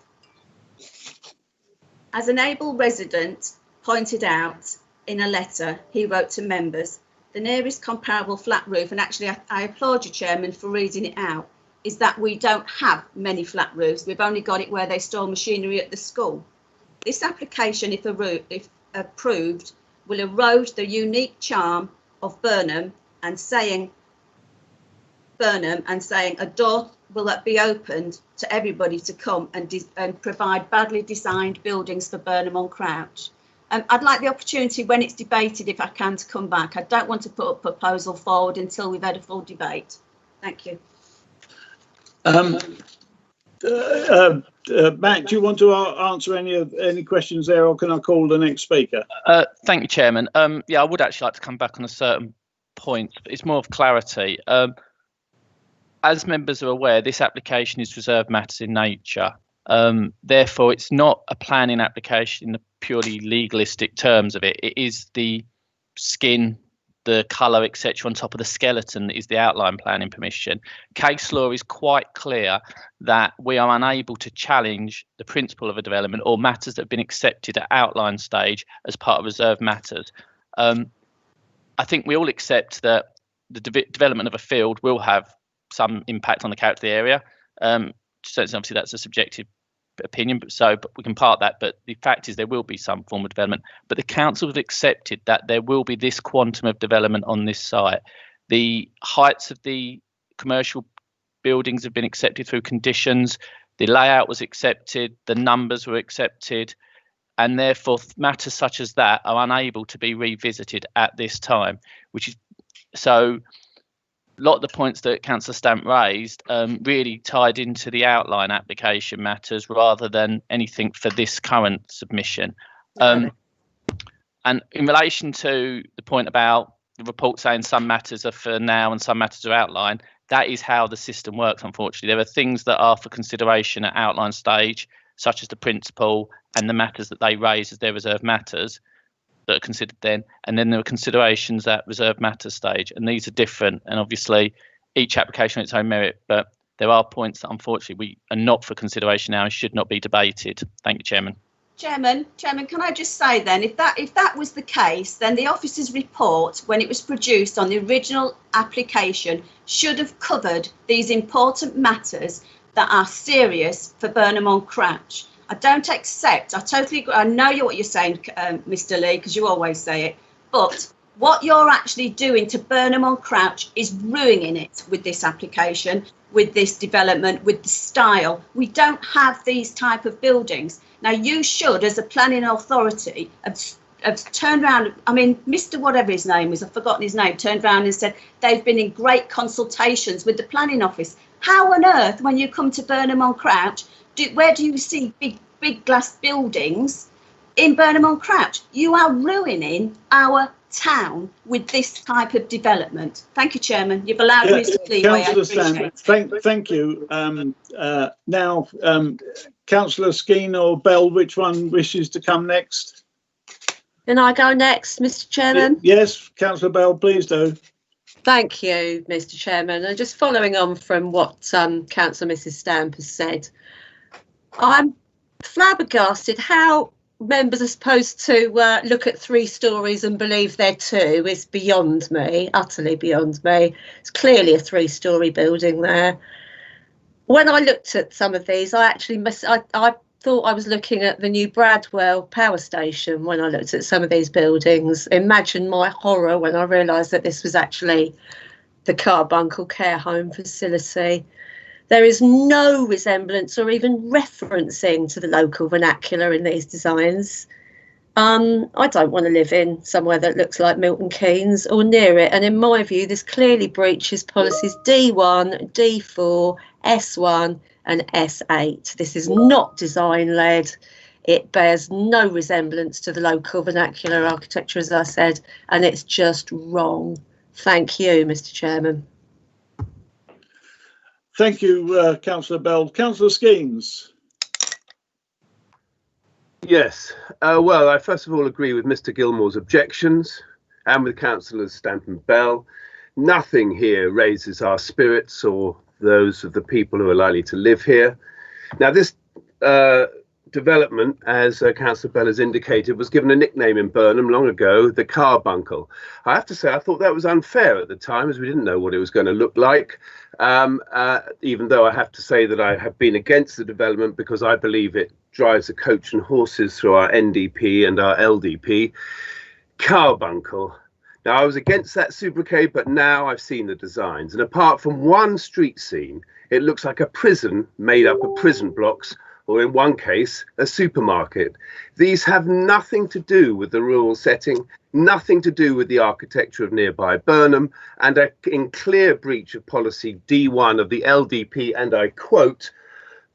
As an able resident pointed out in a letter he wrote to members, the nearest comparable flat roof, and actually I applaud you, Chairman, for reading it out, is that we don't have many flat roofs. We've only got it where they store machinery at the school. This application, if approved, will erode the unique charm of Burnham and saying a door will be opened to everybody to come and provide badly designed buildings for Burnham-on-Crouch. I'd like the opportunity when it's debated, if I can, to come back. I don't want to put a proposal forward until we've had a full debate. Thank you. Matt, do you want to answer any questions there, or can I call the next speaker? Thank you, Chairman. Yeah, I would actually like to come back on a certain point. It's more of clarity. As members are aware, this application is reserved matters in nature. Therefore, it's not a planning application in the purely legalistic terms of it. It is the skin, the colour, etc. on top of the skeleton that is the outline planning permission. Case law is quite clear that we are unable to challenge the principle of a development or matters that have been accepted at outline stage as part of reserved matters. I think we all accept that the development of a field will have some impact on the character of the area. So obviously that's a subjective opinion, but we can part that, but the fact is there will be some form of development, but the council have accepted that there will be this quantum of development on this site. The heights of the commercial buildings have been accepted through conditions, the layout was accepted, the numbers were accepted, and therefore matters such as that are unable to be revisited at this time, which is so. A lot of the points that Councillor Stamp raised really tied into the outline application matters rather than anything for this current submission. And in relation to the point about the report saying some matters are for now and some matters are outlined, that is how the system works, unfortunately. There are things that are for consideration at outline stage, such as the principle and the matters that they raise as their reserved matters that are considered then, and then there are considerations at reserved matters stage, and these are different, and obviously each application on its own merit, but there are points that unfortunately we are not for consideration now and should not be debated. Thank you, Chairman. Chairman, can I just say then, if that was the case, then the officer's report, when it was produced on the original application, should have covered these important matters that are serious for Burnham-on-Crouch. I don't accept. I totally agree. I know what you're saying, Mr. Lee, because you always say it. But what you're actually doing to Burnham-on-Crouch is ruining it with this application, with this development, with the style. We don't have these type of buildings. Now, you should, as a planning authority, have turned around. I mean, Mr. whatever his name is, I've forgotten his name, turned around and said they've been in great consultations with the planning office. How on earth, when you come to Burnham-on-Crouch, where do you see big glass buildings in Burnham-on-Crouch? You are ruining our town with this type of development. Thank you, Chairman. You've allowed me to leave. Councillor Stan, thank you. Now, Councillor Skeen or Bell, which one wishes to come next? Can I go next, Mr. Chairman? Yes, Councillor Bell, please do. Thank you, Mr. Chairman. And just following on from what Councillor Mrs. Stamp has said, I'm flabbergasted how members are supposed to look at 3 stories and believe they're 2 is beyond me, utterly beyond me. It's clearly a 3-story building there. When I looked at some of these, I actually I thought I was looking at the new Bradwell power station when I looked at some of these buildings. Imagine my horror when I realised that this was actually the Carbuncle care home facility. There is no resemblance or even referencing to the local vernacular in these designs. I don't want to live in somewhere that looks like Milton Keynes or near it. And in my view, this clearly breaches policies D1, D4, S1 and S8. This is not design-led. It bears no resemblance to the local vernacular architecture, as I said, and it's just wrong. Thank you, Mr. Chairman. Thank you, Councillor Bell. Councillor Skeens. Yes. Well, I first of all agree with Mr. Gilmore's objections and with Councillors Stamp and Bell. Nothing here raises our spirits or those of the people who are likely to live here. Now, this development, as Councillor Bell has indicated, was given a nickname in Burnham long ago, the Carbuncle. I have to say, I thought that was unfair at the time, as we didn't know what it was going to look like, even though I have to say that I have been against the development because I believe it drives a coach and horses through our NDP and our LDP. Carbuncle. Now, I was against that sobriquet, but now I've seen the designs. And apart from one street scene, it looks like a prison made up of prison blocks, or in one case, a supermarket. These have nothing to do with the rural setting, nothing to do with the architecture of nearby Burnham, and are in clear breach of policy D1 of the LDP, and I quote,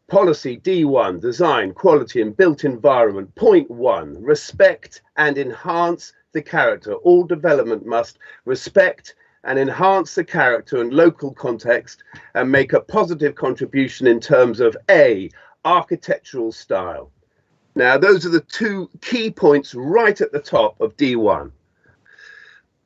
policy D1, design, quality and built environment, point 1, respect and enhance the character. All development must respect and enhance the character and local context and make a positive contribution in terms of A, architectural style. Now, those are the 2 key points right at the top of D1.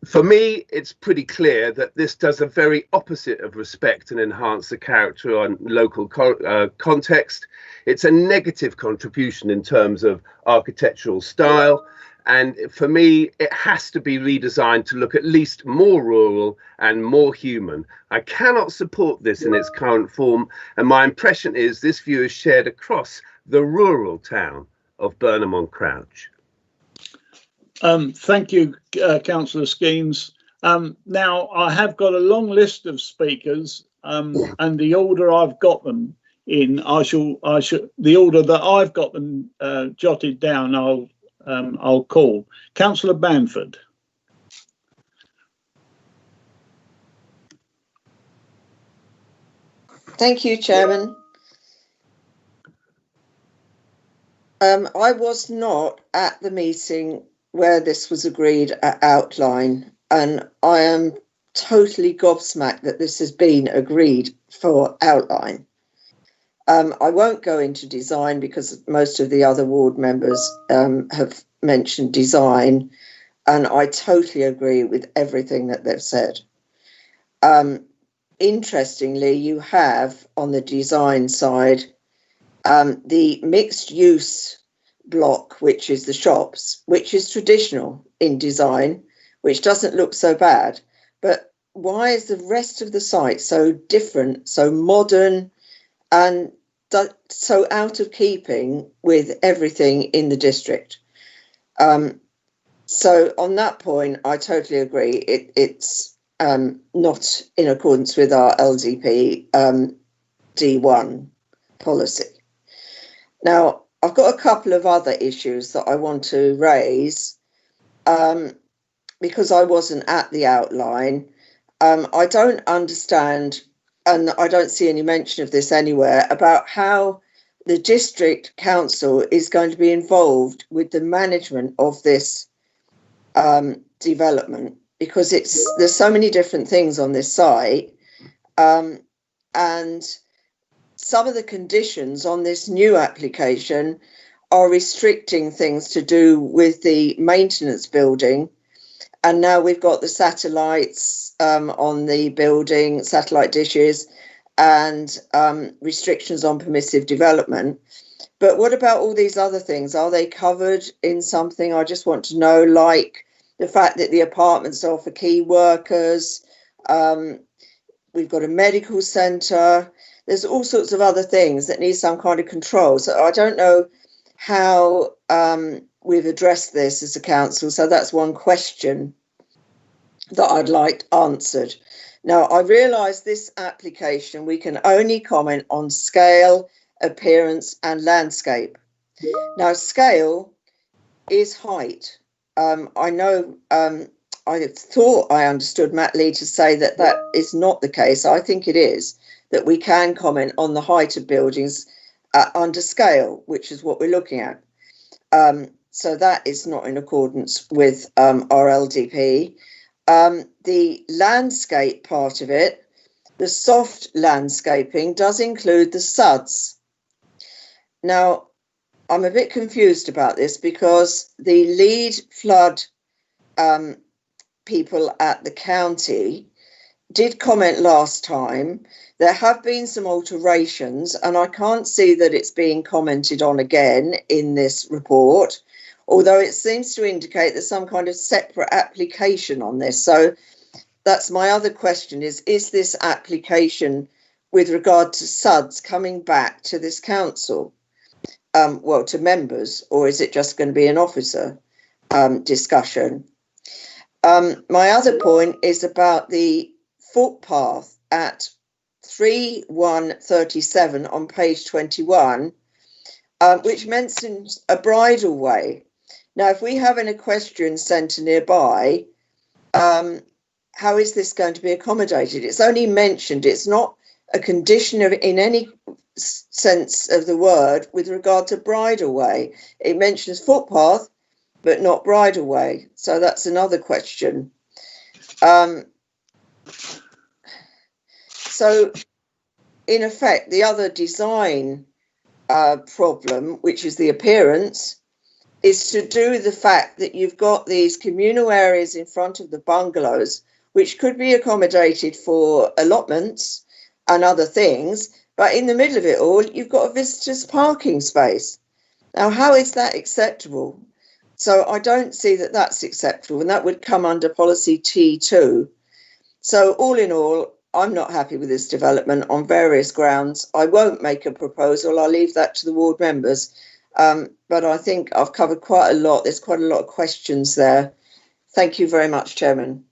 For me, it's pretty clear that this does the very opposite of respect and enhance the character on local context. It's a negative contribution in terms of architectural style. And for me, it has to be redesigned to look at least more rural and more human. I cannot support this in its current form. And my impression is this view is shared across the rural town of Burnham-on-Crouch. Thank you, Councillor Skeens. Now, I have got a long list of speakers, and the order I've got them in, the order that I've got them jotted down, I'll call. Councillor Bamford. Thank you, Chairman. I was not at the meeting where this was agreed at outline, and I am totally gobsmacked that this has been agreed for outline. I won't go into design because most of the other ward members have mentioned design, and I totally agree with everything that they've said. Interestingly, you have on the design side the mixed use block, which is the shops, which is traditional in design, which doesn't look so bad. But why is the rest of the site so different, so modern, and so out of keeping with everything in the district. So on that point, I totally agree. It's not in accordance with our LDP D1 policy. Now, I've got a couple of other issues that I want to raise because I wasn't at the outline. I don't understand, and I don't see any mention of this anywhere, about how the district council is going to be involved with the management of this development, because there's so many different things on this site, and some of the conditions on this new application are restricting things to do with the maintenance building. And now we've got the satellites on the building, satellite dishes, and restrictions on permissive development. But what about all these other things? Are they covered in something? I just want to know, like the fact that the apartments are for key workers. We've got a medical centre. There's all sorts of other things that need some kind of control. So I don't know how we've addressed this as a council. So that's one question that I'd like answered. Now, I realise this application, we can only comment on scale, appearance and landscape. Now, scale is height. I know I thought I understood Matt Lee to say that that is not the case. I think it is, that we can comment on the height of buildings under scale, which is what we're looking at. So that is not in accordance with our LDP. The landscape part of it, the soft landscaping, does include the SUDs. Now, I'm a bit confused about this because the lead flood people at the county did comment last time. There have been some alterations, and I can't see that it's being commented on again in this report, although it seems to indicate there's some kind of separate application on this. So that's my other question, is this application with regard to SUDs coming back to this council, well, to members, or is it just going to be an officer discussion? My other point is about the footpath at 3137 on page 21, which mentions a bridle way. Now, if we have an equestrian centre nearby, how is this going to be accommodated? It's only mentioned, it's not a condition of, in any sense of the word, with regard to bridle way. It mentions footpath, but not bridle way. So that's another question. So, in effect, the other design problem, which is the appearance, is to do with the fact that you've got these communal areas in front of the bungalows, which could be accommodated for allotments and other things, but in the middle of it all, you've got a visitor's parking space. Now, how is that acceptable? So I don't see that that's acceptable, and that would come under policy T2. So all in all, I'm not happy with this development on various grounds. I won't make a proposal. I'll leave that to the ward members. But I think I've covered quite a lot. There's quite a lot of questions there. Thank you very much, Chairman.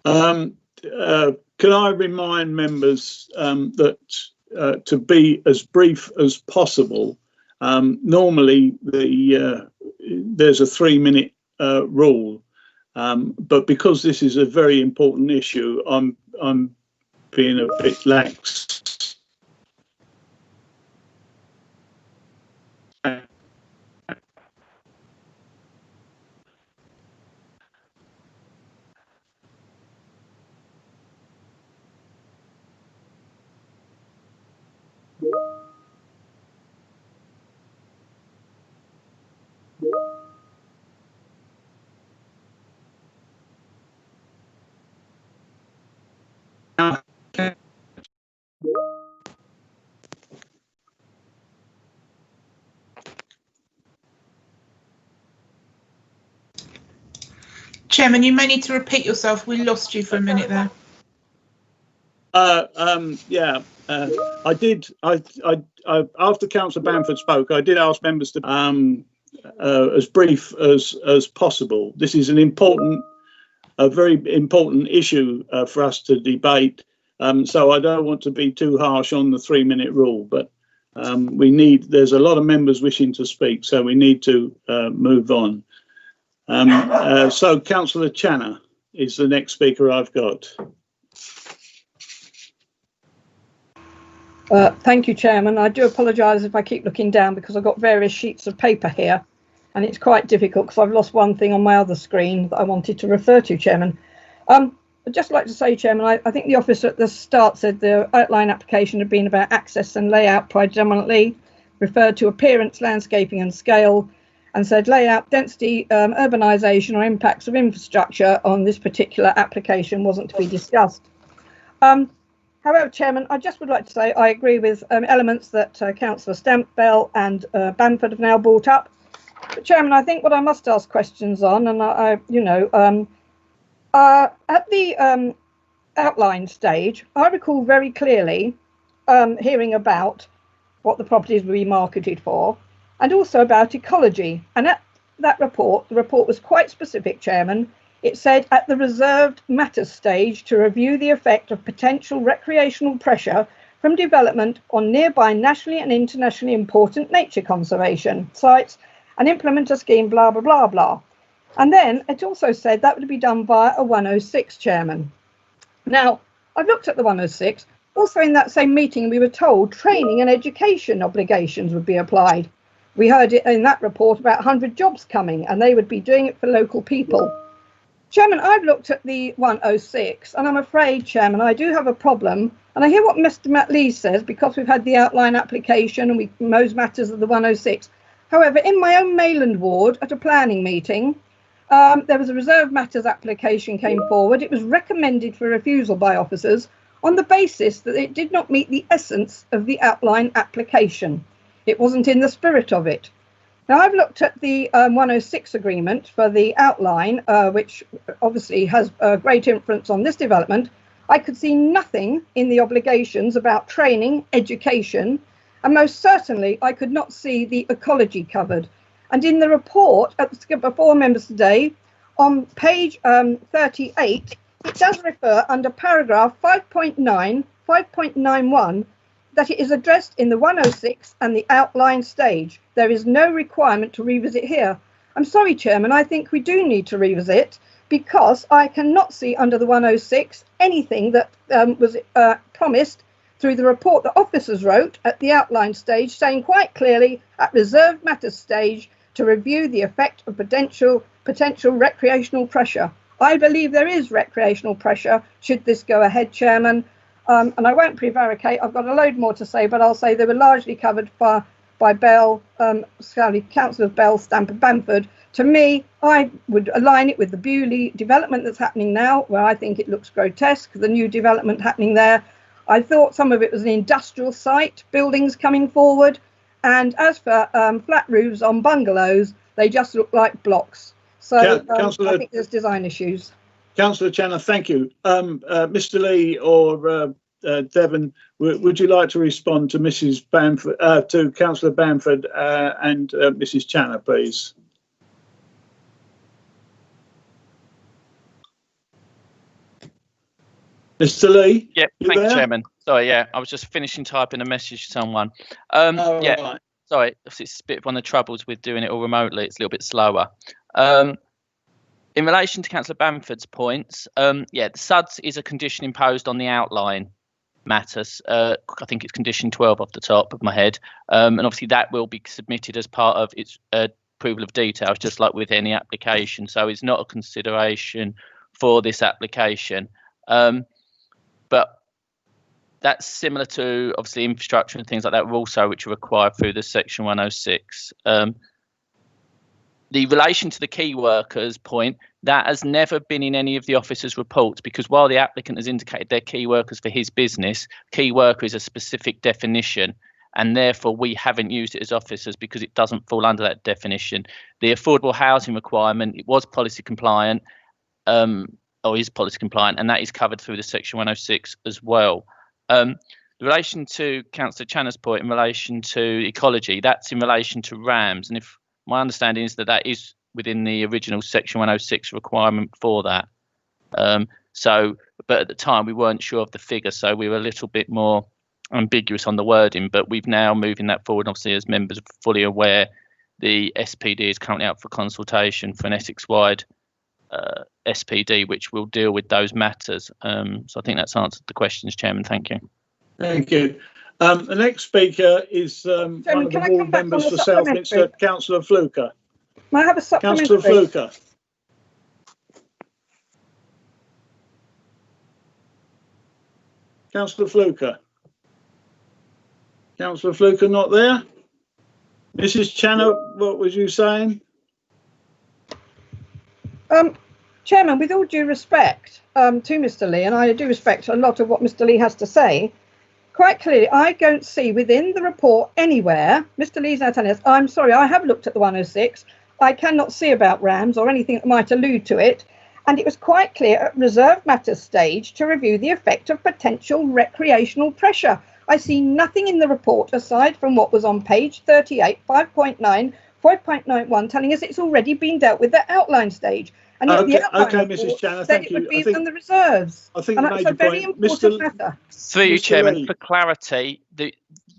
Can I remind members that to be as brief as possible? Normally, there's a 3-minute rule, but because this is a very important issue, I'm being a bit lax. Chairman, you may need to repeat yourself. We lost you for a minute there. Yeah, I did. I after Councillor Bamford spoke, I did ask members to as brief as possible. This is a very important issue for us to debate. So I don't want to be too harsh on the 3-minute rule, but there's a lot of members wishing to speak, so we need to move on. So Councillor Channer is the next speaker I've got. Thank you, Chairman. I do apologise if I keep looking down because I've got various sheets of paper here and it's quite difficult because I've lost one thing on my other screen that I wanted to refer to, Chairman. I'd just like to say, Chairman, I think the officer at the start said the outline application had been about access and layout predominantly, referred to appearance, landscaping and scale, and said layout, density, urbanisation or impacts of infrastructure on this particular application wasn't to be discussed. However, Chairman, I just would like to say I agree with elements that Councillor Bell and Bamford have now brought up. But Chairman, I think what I must ask questions on, and at the outline stage, I recall very clearly hearing about what the properties will be marketed for, and also about ecology. And at that report, the report was quite specific, Chairman. It said at the reserved matters stage to review the effect of potential recreational pressure from development on nearby nationally and internationally important nature conservation sites and implement a scheme, blah, blah, blah, blah. And then it also said that would be done via a 106, Chairman. Now, I've looked at the 106. Also in that same meeting, we were told training and education obligations would be applied. We heard it in that report about 100 jobs coming and they would be doing it for local people. Chairman, I've looked at the 106 and I'm afraid, Chairman, I do have a problem. And I hear what Mr. Matt Lee says because we've had the outline application and most matters of the 106. However, in my own Mayland ward at a planning meeting, there was a reserved matters application came forward. It was recommended for refusal by officers on the basis that it did not meet the essence of the outline application. It wasn't in the spirit of it. Now, I've looked at the 106 agreement for the outline, which obviously has a great influence on this development. I could see nothing in the obligations about training, education, and most certainly I could not see the ecology covered. And in the report before members today, on page 38, it does refer under paragraph 5.9, 5.91, that it is addressed in the 106 and the outline stage. There is no requirement to revisit here. I'm sorry, Chairman, I think we do need to revisit because I cannot see under the 106 anything that was promised through the report that officers wrote at the outline stage, saying quite clearly at reserved matters stage to review the effect of potential recreational pressure. I believe there is recreational pressure should this go ahead, Chairman. And I won't prevaricate, I've got a load more to say, but I'll say they were largely covered by Bell, Councillors Bell, Stamp and Bamford. To me, I would align it with the Bewley development that's happening now, where I think it looks grotesque, the new development happening there. I thought some of it was an industrial site, buildings coming forward. And as for flat roofs on bungalows, they just look like blocks. So I think there's design issues. Councillor Channer, thank you. Mr. Lee or Devon, would you like to respond to Mrs. Bamford, to Councillor Bamford and Mrs. Channer, please? Mr. Lee? Yeah, thank you, Chairman. Sorry, yeah, I was just finishing typing a message to someone. Yeah, right. Sorry, it's a bit of one of the troubles with doing it all remotely. It's a little bit slower. In relation to Councillor Bamford's points, yeah, the SUDS is a condition imposed on the outline matters. I think it's condition 12 off the top of my head. And obviously that will be submitted as part of its approval of details, just like with any application. So it's not a consideration for this application. But that's similar to obviously infrastructure and things like that also, which are required through the section 106. The relation to the key workers point, that has never been in any of the officers' reports, because while the applicant has indicated they're key workers for his business, key worker is a specific definition, and therefore we haven't used it as officers because it doesn't fall under that definition. The affordable housing requirement, it was policy compliant, or is policy compliant, and that is covered through the Section 106 as well. In relation to Councillor Channer's point in relation to ecology, that's in relation to RAMs, and if my understanding is that that is within the original Section 106 requirement for that. But at the time we weren't sure of the figure, so we were a little bit more ambiguous on the wording, but we've now moving that forward. Obviously, as members are fully aware, the SPD is currently out for consultation for an Essex-wide SPD, which will deal with those matters. So I think that's answered the questions, Chairman. Thank you. Thank you. The next speaker is one of the ward members for Southminster, Councillor Fluker. May I have a supplementary? Councillor Fluker. Councillor Fluker. Councillor Fluker not there? Mrs. Channer, what was you saying? Chairman, with all due respect to Mr. Lee, and I do respect a lot of what Mr. Lee has to say, quite clearly, I don't see within the report anywhere, Mr. Lee's now telling us, I'm sorry, I have looked at the 106, I cannot see about RAMs or anything that might allude to it, and it was quite clear at reserved matters stage to review the effect of potential recreational pressure. I see nothing in the report aside from what was on page 38, 5.9, 5.91, telling us it's already been dealt with at outline stage. And yet the outline Mrs. Channer, said thank it you. would be on the reserves. I think and you that's made a very your point. important matter. Through you, Mr. Chairman, Lee. for clarity,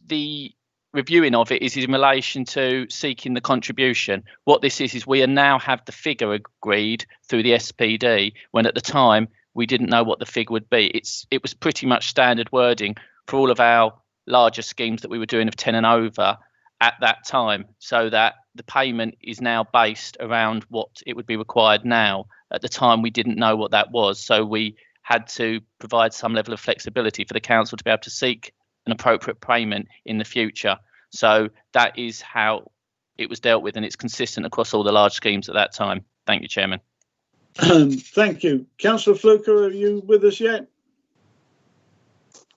the reviewing of it is in relation to seeking the contribution. What this is we now have the figure agreed through the SPD, when at the time we didn't know what the figure would be. It was pretty much standard wording for all of our larger schemes that we were doing of 10 and over at that time, so that the payment is now based around what it would be required now. At the time we didn't know what that was, so we had to provide some level of flexibility for the council to be able to seek an appropriate payment in the future. So that is how it was dealt with, and it's consistent across all the large schemes at that time. Thank you, Chairman. Thank you. Councillor Fluker, are you with us yet?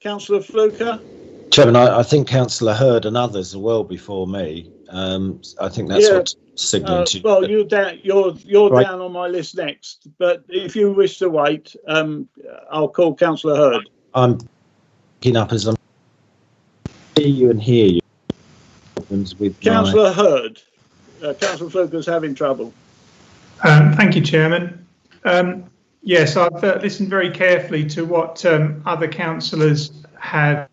Councillor Fluker? Chairman, I think Councillor Hurd and others are well before me. I think that's what's signalling to. Well, you're Right. down on my list next, but if you wish to wait, I'll call Councillor Hurd. I'm picking up as I'm hear you and hear you. With Councillor Hurd. Councillor Fluker's having trouble. Thank you, Chairman. Yes, I've listened very carefully to what other councillors have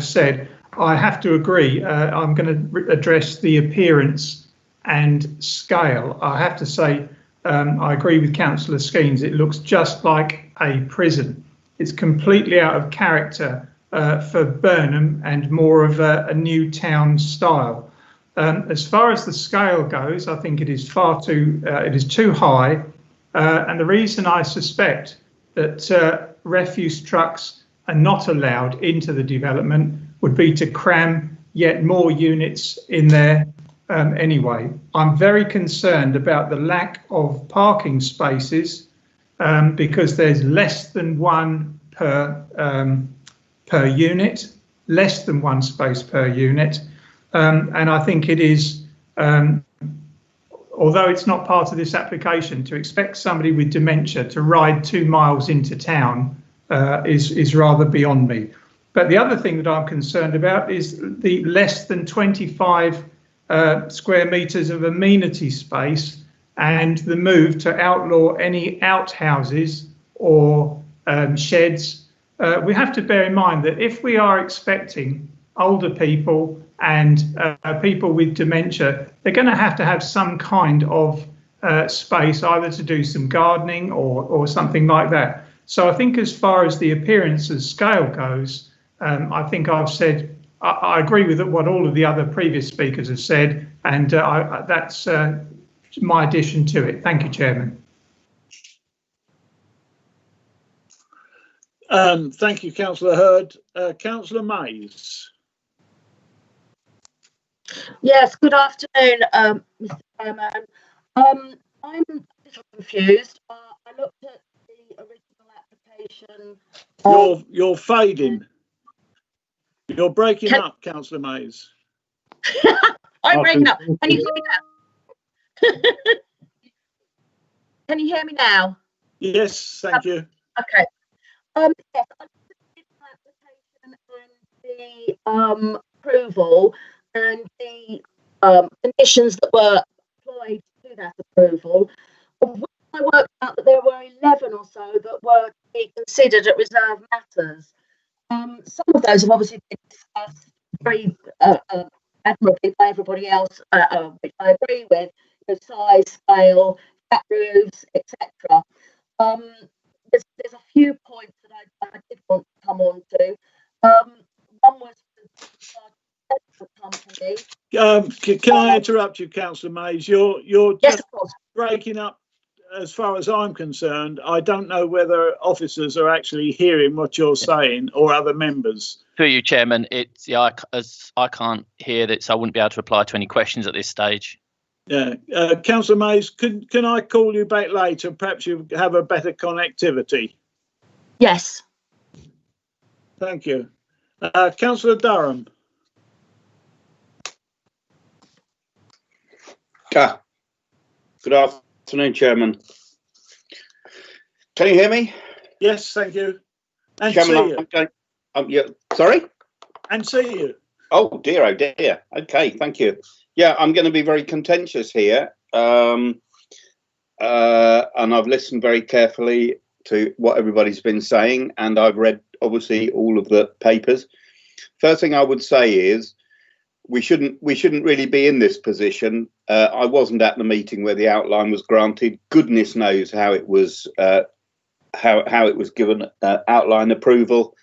said. I have to agree. I'm going to address the appearance and scale. I have to say, I agree with Councillor Skeens. It looks just like a prison. It's completely out of character for Burnham and more of a new town style. As far as the scale goes, I think it is too high. And the reason I suspect that refuse trucks are not allowed into the development would be to cram yet more units in there anyway. I'm very concerned about the lack of parking spaces because there's less than one per unit, less than one space per unit. And I think it is, although it's not part of this application, to expect somebody with dementia to ride 2 miles into town is rather beyond me. But the other thing that I'm concerned about is the less than 25 square metres of amenity space and the move to outlaw any outhouses or sheds. We have to bear in mind that if we are expecting older people and people with dementia, they're going to have some kind of space, either to do some gardening or something like that. So I think as far as the appearance and scale goes, I think I've said, I agree with what all of the other previous speakers have said, and that's my addition to it. Thank you, Chairman. Thank you, Councillor Hurd. Councillor Mays. Yes, good afternoon, Mr. Chairman. I'm a little confused. I looked at the original application. You're fading. You're breaking up, Councillor Mays. I'm breaking up. Can you hear me now? Can you hear me now? Yes, thank you. Okay. Yes, I did the application and the approval and the conditions that were applied to that approval. I worked out that there were 11 or so that were to be considered at reserve matters. Some of those have obviously been discussed very admirably by everybody else, which I agree with, size, scale, flat roofs, etc. There's a few points that I did want to come on to. One was the company. Can I interrupt you, Councillor Mays? You're yes, just of course. breaking up. As far as I'm concerned, I don't know whether officers are actually hearing what you're saying or other members. Through you, Chairman, it's as I can't hear that, so I wouldn't be able to reply to any questions at this stage. Yeah, Councillor Mays, can I call you back later? Perhaps you have a better connectivity. Yes. Thank you, Councillor Durham. Good afternoon, Chairman. Can you hear me? Yes, thank you. And Chairman, see you. Yeah, sorry? And see you. Oh dear, oh dear. Okay, thank you. Yeah, I'm going to be very contentious here. And I've listened very carefully to what everybody's been saying, and I've read, obviously, all of the papers. First thing I would say is we shouldn't really be in this position. I wasn't at the meeting where the outline was granted. Goodness knows how it was how it was given outline approval,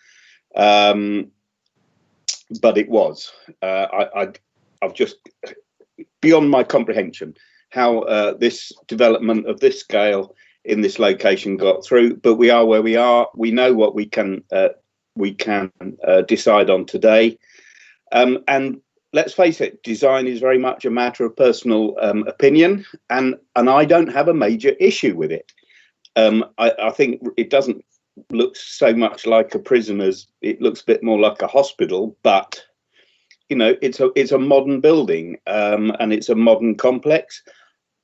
but it was. I've just beyond my comprehension how this development of this scale in this location got through. But we are where we are. We know what we can decide on today, and let's face it, design is very much a matter of personal opinion, and I don't have a major issue with it. I think it doesn't look so much like a prison as it looks a bit more like a hospital, but you know, it's a modern building, and it's a modern complex.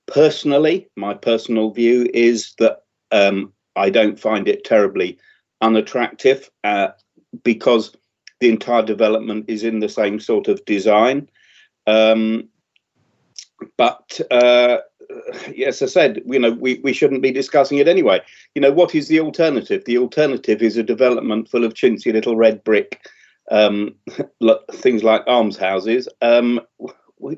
Personally, my personal view is that I don't find it terribly unattractive because the entire development is in the same sort of design. But yes, I said, you know, we shouldn't be discussing it anyway. You know, what is the alternative? The alternative is a development full of chintzy little red brick, things like almshouses. You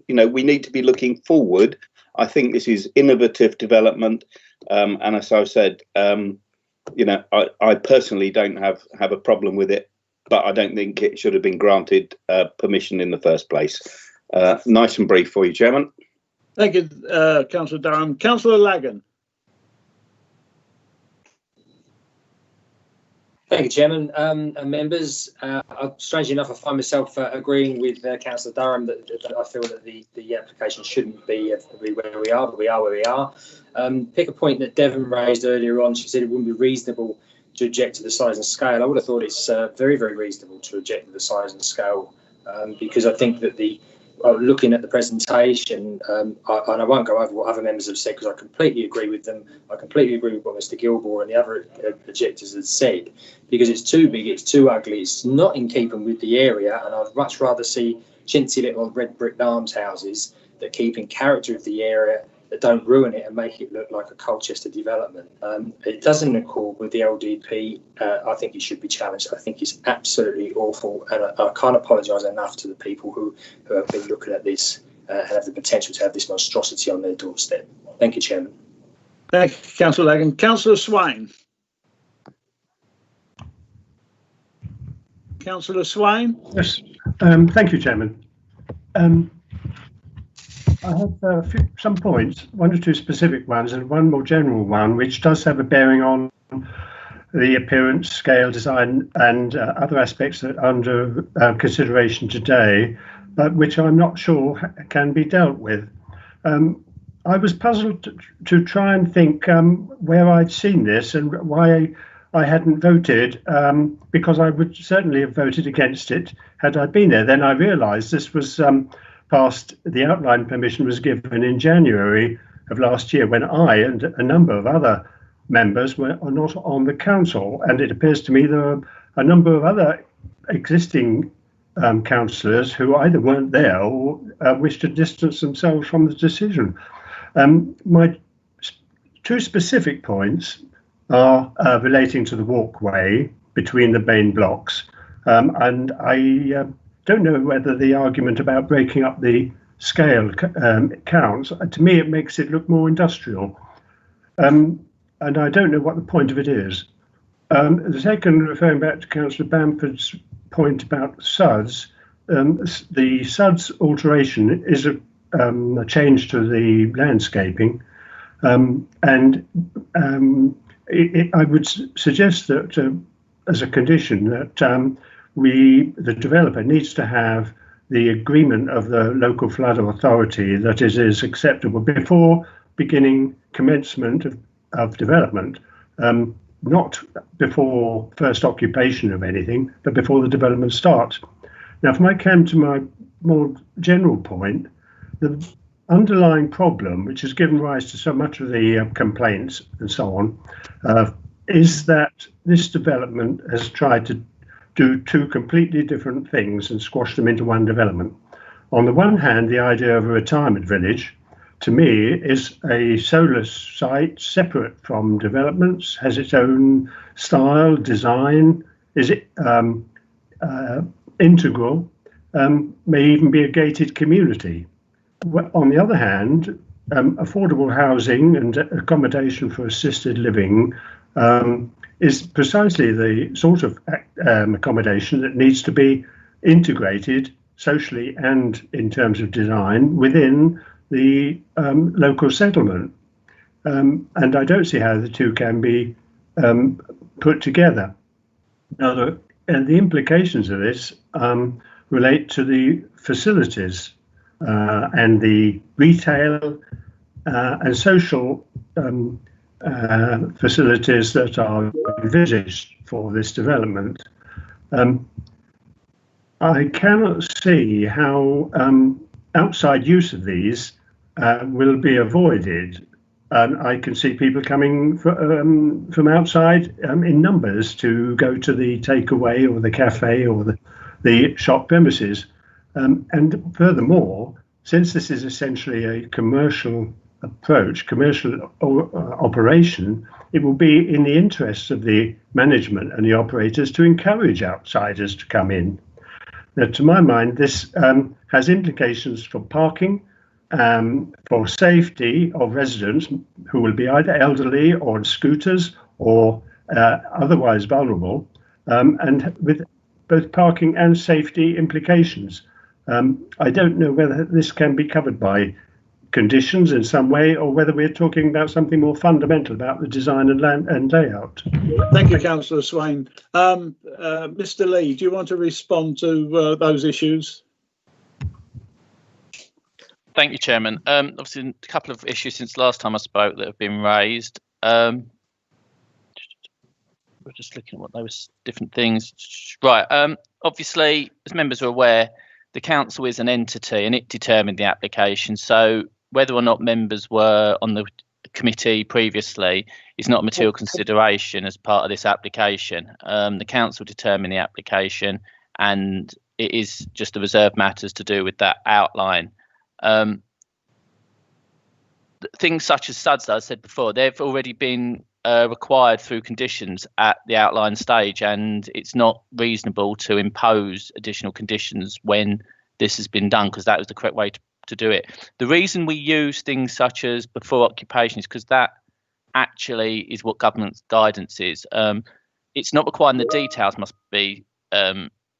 know, we need to be looking forward. I think this is innovative development. And as I said, you know, I personally don't have a problem with it, but I don't think it should have been granted permission in the first place. Nice and brief for you, Chairman. Thank you, Councillor Durham. Councillor Lagan. Thank you, Chairman. And members, strangely enough, I find myself agreeing with Councillor Durham that I feel that the application shouldn't be where we are, but we are where we are. Pick a point that Devon raised earlier on. She said it wouldn't be reasonable to object to the size and scale. I would have thought it's very, very reasonable to object to the size and scale, because I think that looking at the presentation, and I won't go over what other members have said because I completely agree with them. I completely agree with what Mr. Gilmore and the other objectors have said, because it's too big, it's too ugly, it's not in keeping with the area, and I'd much rather see chintzy little red brick almshouses that keep in character of the area, that don't ruin it and make it look like a Colchester development. It doesn't accord with the LDP. I think it should be challenged. I think it's absolutely awful, and I can't apologise enough to the people who have been looking at this and have the potential to have this monstrosity on their doorstep. Thank you, Chairman. Thank you, Councillor Lagan. Councillor Swain. Councillor Swain. Yes, thank you, Chairman. I have some points, one or two specific ones and one more general one, which does have a bearing on the appearance, scale, design and other aspects that are under consideration today, but which I'm not sure can be dealt with. I was puzzled to try and think where I'd seen this and why I hadn't voted, because I would certainly have voted against it had I been there. Then I realised this was passed, the outline permission was given in January of last year, when I and a number of other members are not on the council, and it appears to me there are a number of other existing councillors who either weren't there or wish to distance themselves from the decision. My two specific points are relating to the walkway between the main blocks, and I don't know whether the argument about breaking up the scale counts. To me, it makes it look more industrial, and I don't know what the point of it is. The second, referring back to Councillor Bamford's point about SUDS, the SUDS alteration is a change to the landscaping, and I would suggest that as a condition that the developer needs to have the agreement of the local flood authority that it is acceptable before beginning commencement of development, not before first occupation of anything, but before the development starts. Now, if I come to my more general point, the underlying problem, which has given rise to so much of the complaints and so on, is that this development has tried to do two completely different things and squash them into one development. On the one hand, the idea of a retirement village, to me, is a solar site separate from developments, has its own style, design, is it integral, may even be a gated community. On the other hand, affordable housing and accommodation for assisted living is precisely the sort of accommodation that needs to be integrated socially and in terms of design within the local settlement. And I don't see how the two can be put together. Now, the implications of this relate to the facilities and the retail and social facilities that are envisaged for this development. I cannot see how outside use of these will be avoided. I can see people coming from outside in numbers to go to the takeaway or the cafe or the shop premises. And furthermore, since this is essentially a commercial approach, commercial operation, it will be in the interests of the management and the operators to encourage outsiders to come in. Now, to my mind, this has implications for parking, for safety of residents who will be either elderly or on scooters or otherwise vulnerable, and with both parking and safety implications. I don't know whether this can be covered by conditions in some way, or whether we're talking about something more fundamental about the design and layout. Thank you, Councillor Swain. Mr. Lee, do you want to respond to those issues? Thank you, Chairman. Obviously, a couple of issues since last time I spoke that have been raised. We're just looking at what those different things. Right. Obviously, as members are aware, the council is an entity and it determined the application. So whether or not members were on the committee previously is not a material consideration as part of this application. The council determined the application, and it is just the reserved matters to do with that outline. Things such as SUDS, as I said before, they've already been required through conditions at the outline stage, and it's not reasonable to impose additional conditions when this has been done, because that was the correct way to do it. The reason we use things such as before occupation is because that actually is what government's guidance is. It's not requiring the details must be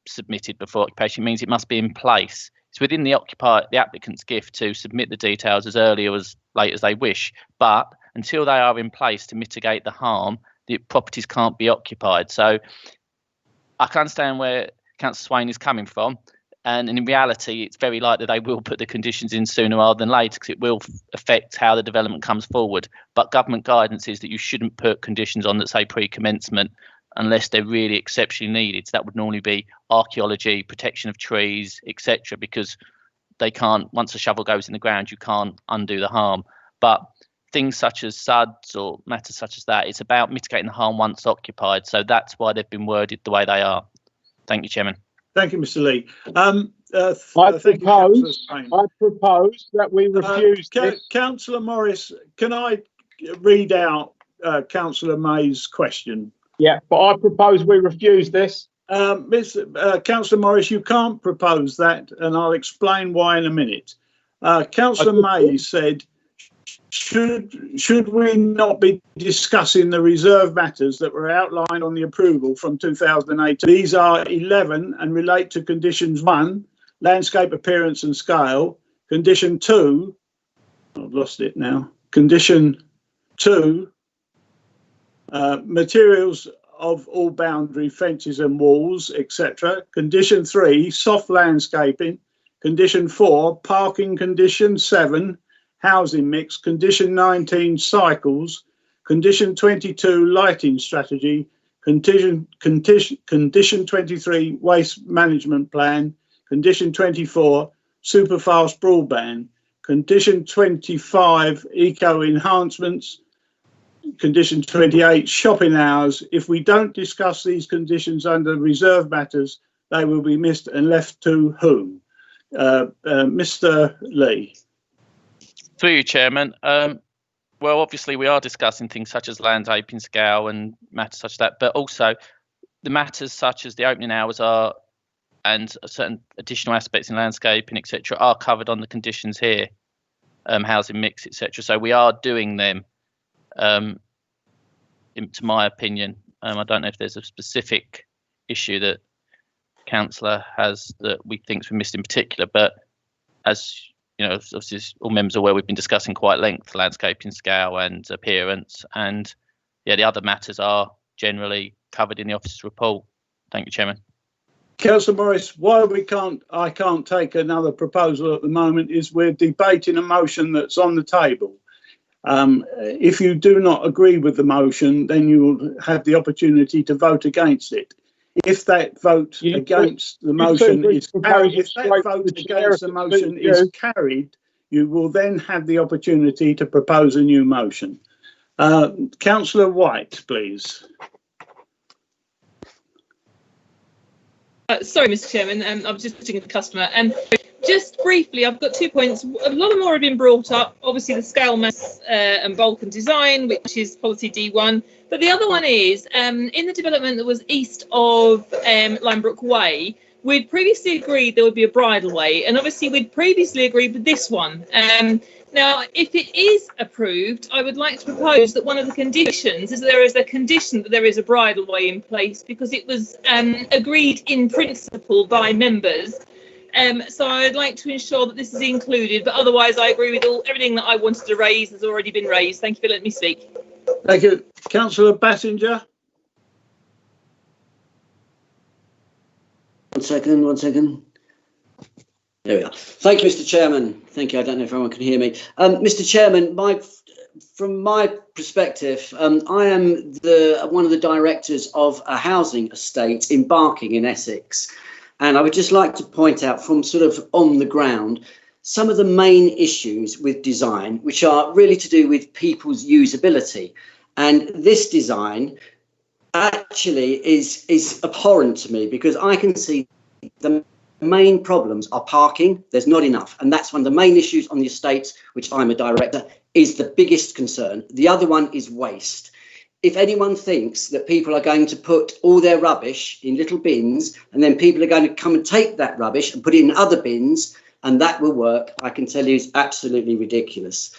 submitted before occupation. It means it must be in place. It's within the applicant's gift to submit the details as early or as late as they wish, but until they are in place to mitigate the harm, the properties can't be occupied. So I can understand where Councillor Swain is coming from, and in reality, it's very likely they will put the conditions in sooner rather than later, because it will affect how the development comes forward. But government guidance is that you shouldn't put conditions on that say pre-commencement unless they're really exceptionally needed. So that would normally be archaeology, protection of trees, etc., because they can't, once a shovel goes in the ground, you can't undo the harm. But things such as SUDs or matters such as that, it's about mitigating the harm once occupied. So that's why they've been worded the way they are. Thank you, Chairman. Thank you, Mr. Lee. I propose that we refuse this. Councillor Morris, can I read out Councillor May's question? Yeah, but I propose we refuse this. Councillor Morris, you can't propose that, and I'll explain why in a minute. Councillor May said, should we not be discussing the reserve matters that were outlined on the approval from 2008? These are 11 and relate to conditions 1, landscape appearance and scale, condition 2, I've lost it now, condition 2, materials of all boundary fences and walls, etc. Condition 3, soft landscaping. Condition 4, parking. Condition 7, housing mix. Condition 19, cycles. Condition 22, lighting strategy. Condition 23, waste management plan. Condition 24, superfast broadband. Condition 25, eco enhancements. Condition 28, shopping hours. If we don't discuss these conditions under reserve matters, they will be missed and left to whom? Mr. Lee. Through you, Chairman. Well, obviously, we are discussing things such as landscaping scale and matters such as that, but also the matters such as the opening hours are and certain additional aspects in landscaping, etc., are covered on the conditions here, housing mix, etc. So we are doing them. To my opinion, I don't know if there's a specific issue that councillor has that we think's been missed in particular, but as you know, obviously all members are aware, we've been discussing quite length landscaping scale and appearance, and yeah, the other matters are generally covered in the officer's report. Thank you, Chairman. Councillor Morris, why I can't take another proposal at the moment is we're debating a motion that's on the table. If you do not agree with the motion, then you will have the opportunity to vote against it. If that vote against the motion is carried, you will then have the opportunity to propose a new motion. Councillor White, please. Sorry, Mr. Chairman, I was just putting in the customer. Just briefly, I've got 2 points. A lot more have been brought up. Obviously, the scale mass and bulk and design, which is policy D1. But the other one is in the development that was east of Linebrook Way, we'd previously agreed there would be a bridle way, and obviously we'd previously agreed with this one. Now, if it is approved, I would like to propose that one of the conditions is there is a condition that there is a bridle way in place, because it was agreed in principle by members. So I'd like to ensure that this is included, but otherwise I agree with everything that I wanted to raise has already been raised. Thank you for letting me speak. Thank you. Councillor Bassinger. 1 second, 1 second. There we are. Thank you, Mr. Chairman. Thank you. I don't know if everyone can hear me. Mr. Chairman, from my perspective, I am one of the directors of a housing estate in Barking in Essex. And I would just like to point out from sort of on the ground some of the main issues with design, which are really to do with people's usability. And this design actually is abhorrent to me, because I can see the main problems are parking. There's not enough. And that's one of the main issues on the estates, which I'm a director, is the biggest concern. The other one is waste. If anyone thinks that people are going to put all their rubbish in little bins and then people are going to come and take that rubbish and put it in other bins and that will work, I can tell you is absolutely ridiculous.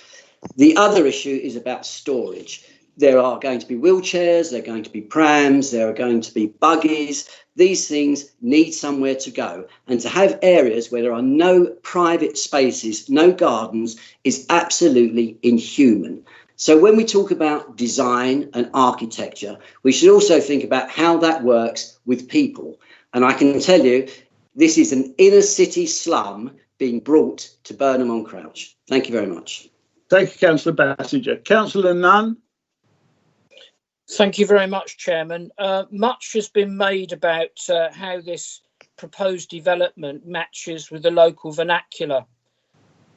The other issue is about storage. There are going to be wheelchairs, there are going to be prams, there are going to be buggies. These things need somewhere to go. And to have areas where there are no private spaces, no gardens, is absolutely inhuman. So when we talk about design and architecture, we should also think about how that works with people. And I can tell you, this is an inner city slum being brought to Burnham-on-Crouch. Thank you very much. Thank you, Councillor Bassinger. Councillor Nunn. Thank you very much, Chairman. Much has been made about how this proposed development matches with the local vernacular.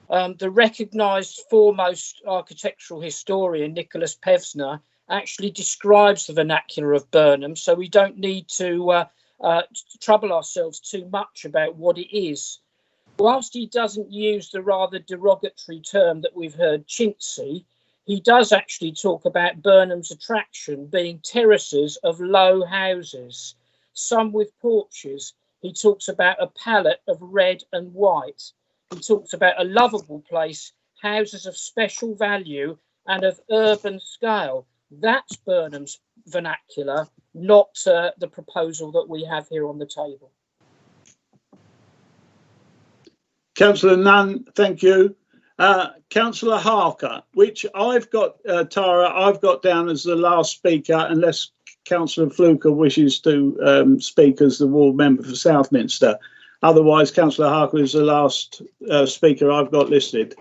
The recognised foremost architectural historian, Nicholas Pevsner, actually describes the vernacular of Burnham, so we don't need to trouble ourselves too much about what it is. Whilst he doesn't use the rather derogatory term that we've heard, chintzy, he does actually talk about Burnham's attraction being terraces of low houses, some with porches. He talks about a palette of red and white. He talks about a lovable place, houses of special value and of urban scale. That's Burnham's vernacular, not the proposal that we have here on the table. Councillor Nunn, thank you. Councillor Harker, which I've got, Tara, I've got down as the last speaker, unless Councillor Fluker wishes to speak as the ward member for Southminster. Otherwise, Councillor Harker is the last speaker I've got listed.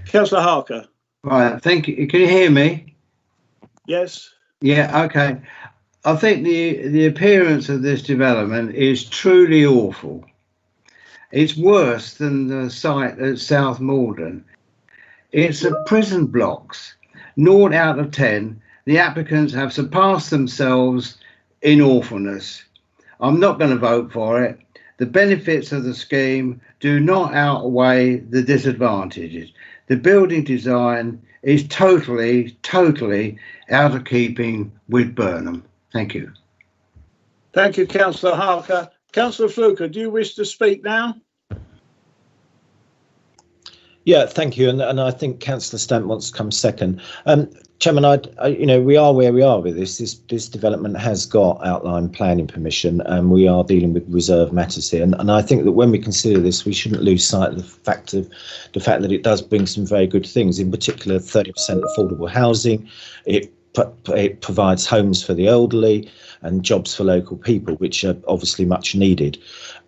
Councillor Harker. Right, thank you. Can you hear me? Yes. Yeah, okay. I think the appearance of this development is truly awful. It's worse than the site at South Maldon. It's a prison blocks. 0 out of 10. The applicants have surpassed themselves in awfulness. I'm not going to vote for it. The benefits of the scheme do not outweigh the disadvantages. The building design is totally out of keeping with Burnham. Thank you. Thank you, Councillor Harker. Councillor Fluker, do you wish to speak now? Yeah, thank you. And I think Councillor Stamp wants to come second. Chairman, we are where we are with this. This development has got outline planning permission, and we are dealing with reserve matters here. And I think that when we consider this, we shouldn't lose sight of the fact that it does bring some very good things. In particular, 30% affordable housing. It provides homes for the elderly and jobs for local people, which are obviously much needed.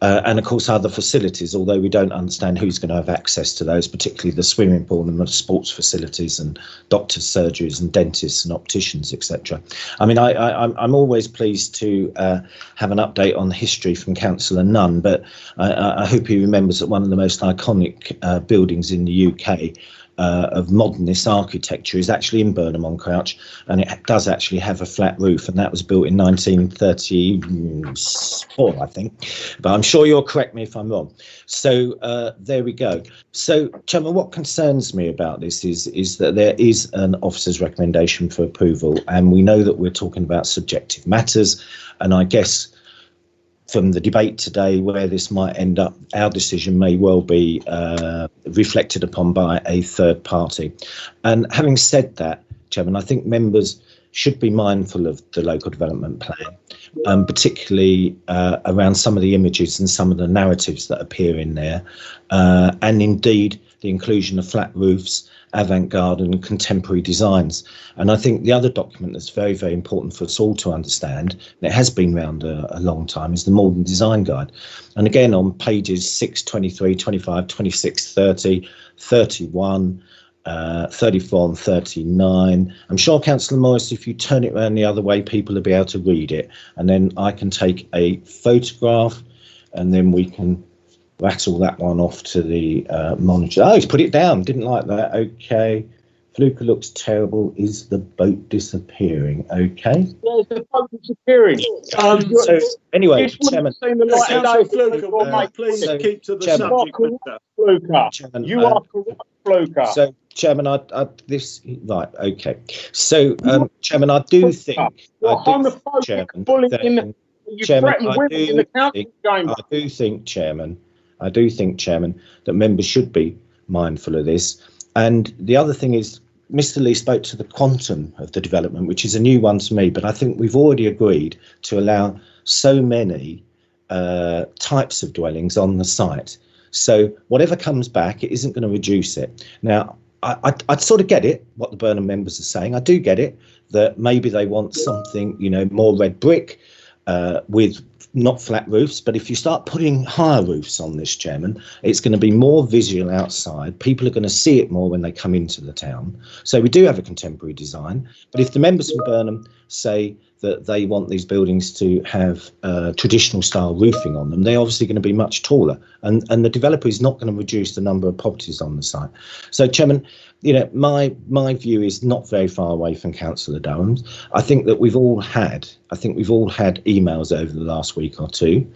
And of course, other facilities, although we don't understand who's going to have access to those, particularly the swimming pool and the sports facilities and doctors' surgeries and dentists and opticians, etc. I mean, I'm always pleased to have an update on history from Councillor Nunn, but I hope he remembers that one of the most iconic buildings in the UK of modernist architecture is actually in Burnham-on-Crouch, and it does actually have a flat roof, and that was built in 1934, I think, but I'm sure you'll correct me if I'm wrong. So there we go. So, Chairman, what concerns me about this is that there is an officer's recommendation for approval, and we know that we're talking about subjective matters, and I guess from the debate today where this might end up, our decision may well be reflected upon by a third party. And having said that, Chairman, I think members should be mindful of the local development plan, particularly around some of the images and some of the narratives that appear in there, and indeed the inclusion of flat roofs, avant-garde and contemporary designs. And I think the other document that's very, very important for us all to understand, and it has been around a long time, is the Maldon Design Guide. And again, on pages 6, 23, 25, 26, 30, 31, 34 and 39. I'm sure, Councillor Morris, if you turn it around the other way, people will be able to read it. And then I can take a photograph and then we can rattle that one off to the monitor. Oh, he's put it down. Didn't like that. Okay. Fluker looks terrible. Is the boat disappearing? Okay. Well, the boat disappearing. So anyway, Chairman. Fluker, please keep to the subject. Fluker. You are correct, Fluker. So, Chairman, right. Okay. So, Chairman, I do think. I do think, Chairman, that members should be mindful of this. And the other thing is, Mr. Lee spoke to the quantum of the development, which is a new one to me, but I think we've already agreed to allow so many types of dwellings on the site. So whatever comes back, it isn't going to reduce it. Now, I sort of get it, what the Burnham members are saying. I do get it, that maybe they want something, more red brick, with not flat roofs, but if you start putting higher roofs on this, Chairman, it's going to be more visual outside. People are going to see it more when they come into the town. So we do have a contemporary design, but if the members from Burnham say that they want these buildings to have traditional style roofing on them, they're obviously going to be much taller, and the developer is not going to reduce the number of properties on the site. So, Chairman, you know, my view is not very far away from Councillor Durham's. I think we've all had emails over the last week or two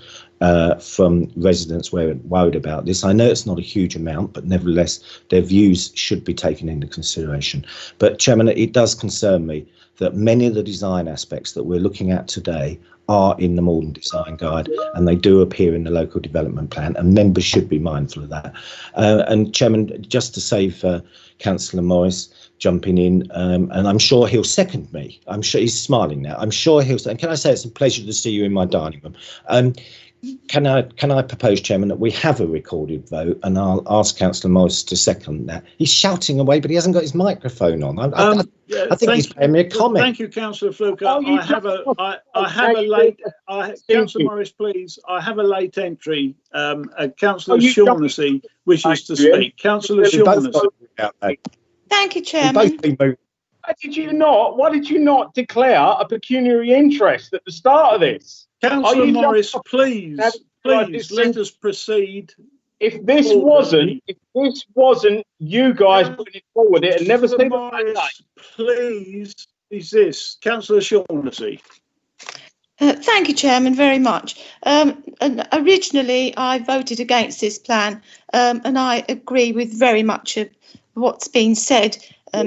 from residents worried about this. I know it's not a huge amount, but nevertheless, their views should be taken into consideration. But, Chairman, it does concern me that many of the design aspects that we're looking at today are in the Maldon Design Guide, and they do appear in the local development plan, and members should be mindful of that. And Chairman, just to save Councillor Morris jumping in, and I'm sure he'll second me. I'm sure he's smiling now. I'm sure he'll. And can I say it's a pleasure to see you in my dining room. Can I propose, Chairman, that we have a recorded vote, and I'll ask Councillor Morris to second that. He's shouting away, but he hasn't got his microphone on. I think he's paying me a comment. Thank you, Councillor Fluker. I have a late. Councillor Morris, please. I have a late entry. Councillor Shaughnessy wishes to speak. Councillor Shaughnessy. Thank you, Chairman. Why did you not declare a pecuniary interest at the start of this? Councillor Morris, please let us proceed. If this wasn't you guys putting it forward, it had never seen the light. Please desist. Councillor Shaughnessy. Thank you, Chairman, very much. And originally, I voted against this plan, and I agree with very much of what's been said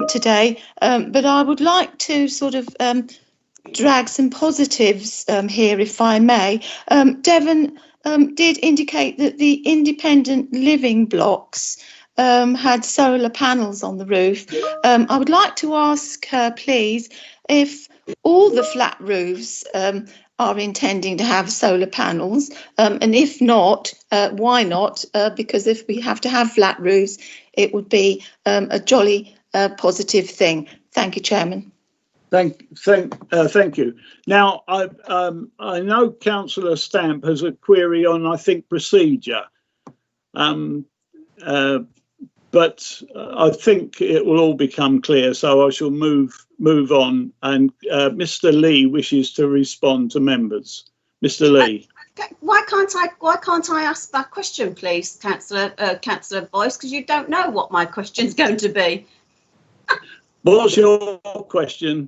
today. But I would like to sort of drag some positives here, if I may. Devon did indicate that the independent living blocks had solar panels on the roof. I would like to ask her, please, if all the flat roofs are intending to have solar panels, and if not, why not? Because if we have to have flat roofs, it would be a jolly positive thing. Thank you, Chairman. Thank you. Now, I know Councillor Stamp has a query on, I think, procedure, but I think it will all become clear. So I shall move on. And Mr. Lee wishes to respond to members. Mr. Lee. Why can't I ask that question, please, Councillor Boyce? Because you don't know what my question's going to be. What's your question?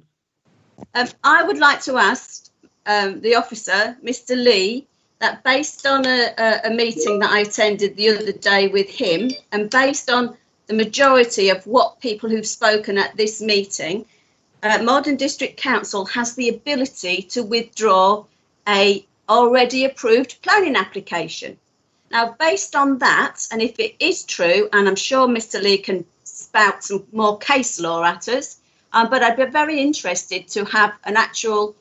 I would like to ask the officer, Mr. Lee, that based on a meeting that I attended the other day with him, and based on the majority of what people who've spoken at this meeting, Maldon District Council has the ability to withdraw a already approved planning application. Now, based on that, and if it is true, and I'm sure Mr. Lee can spout some more case law at us, but I'd be very interested to have an actual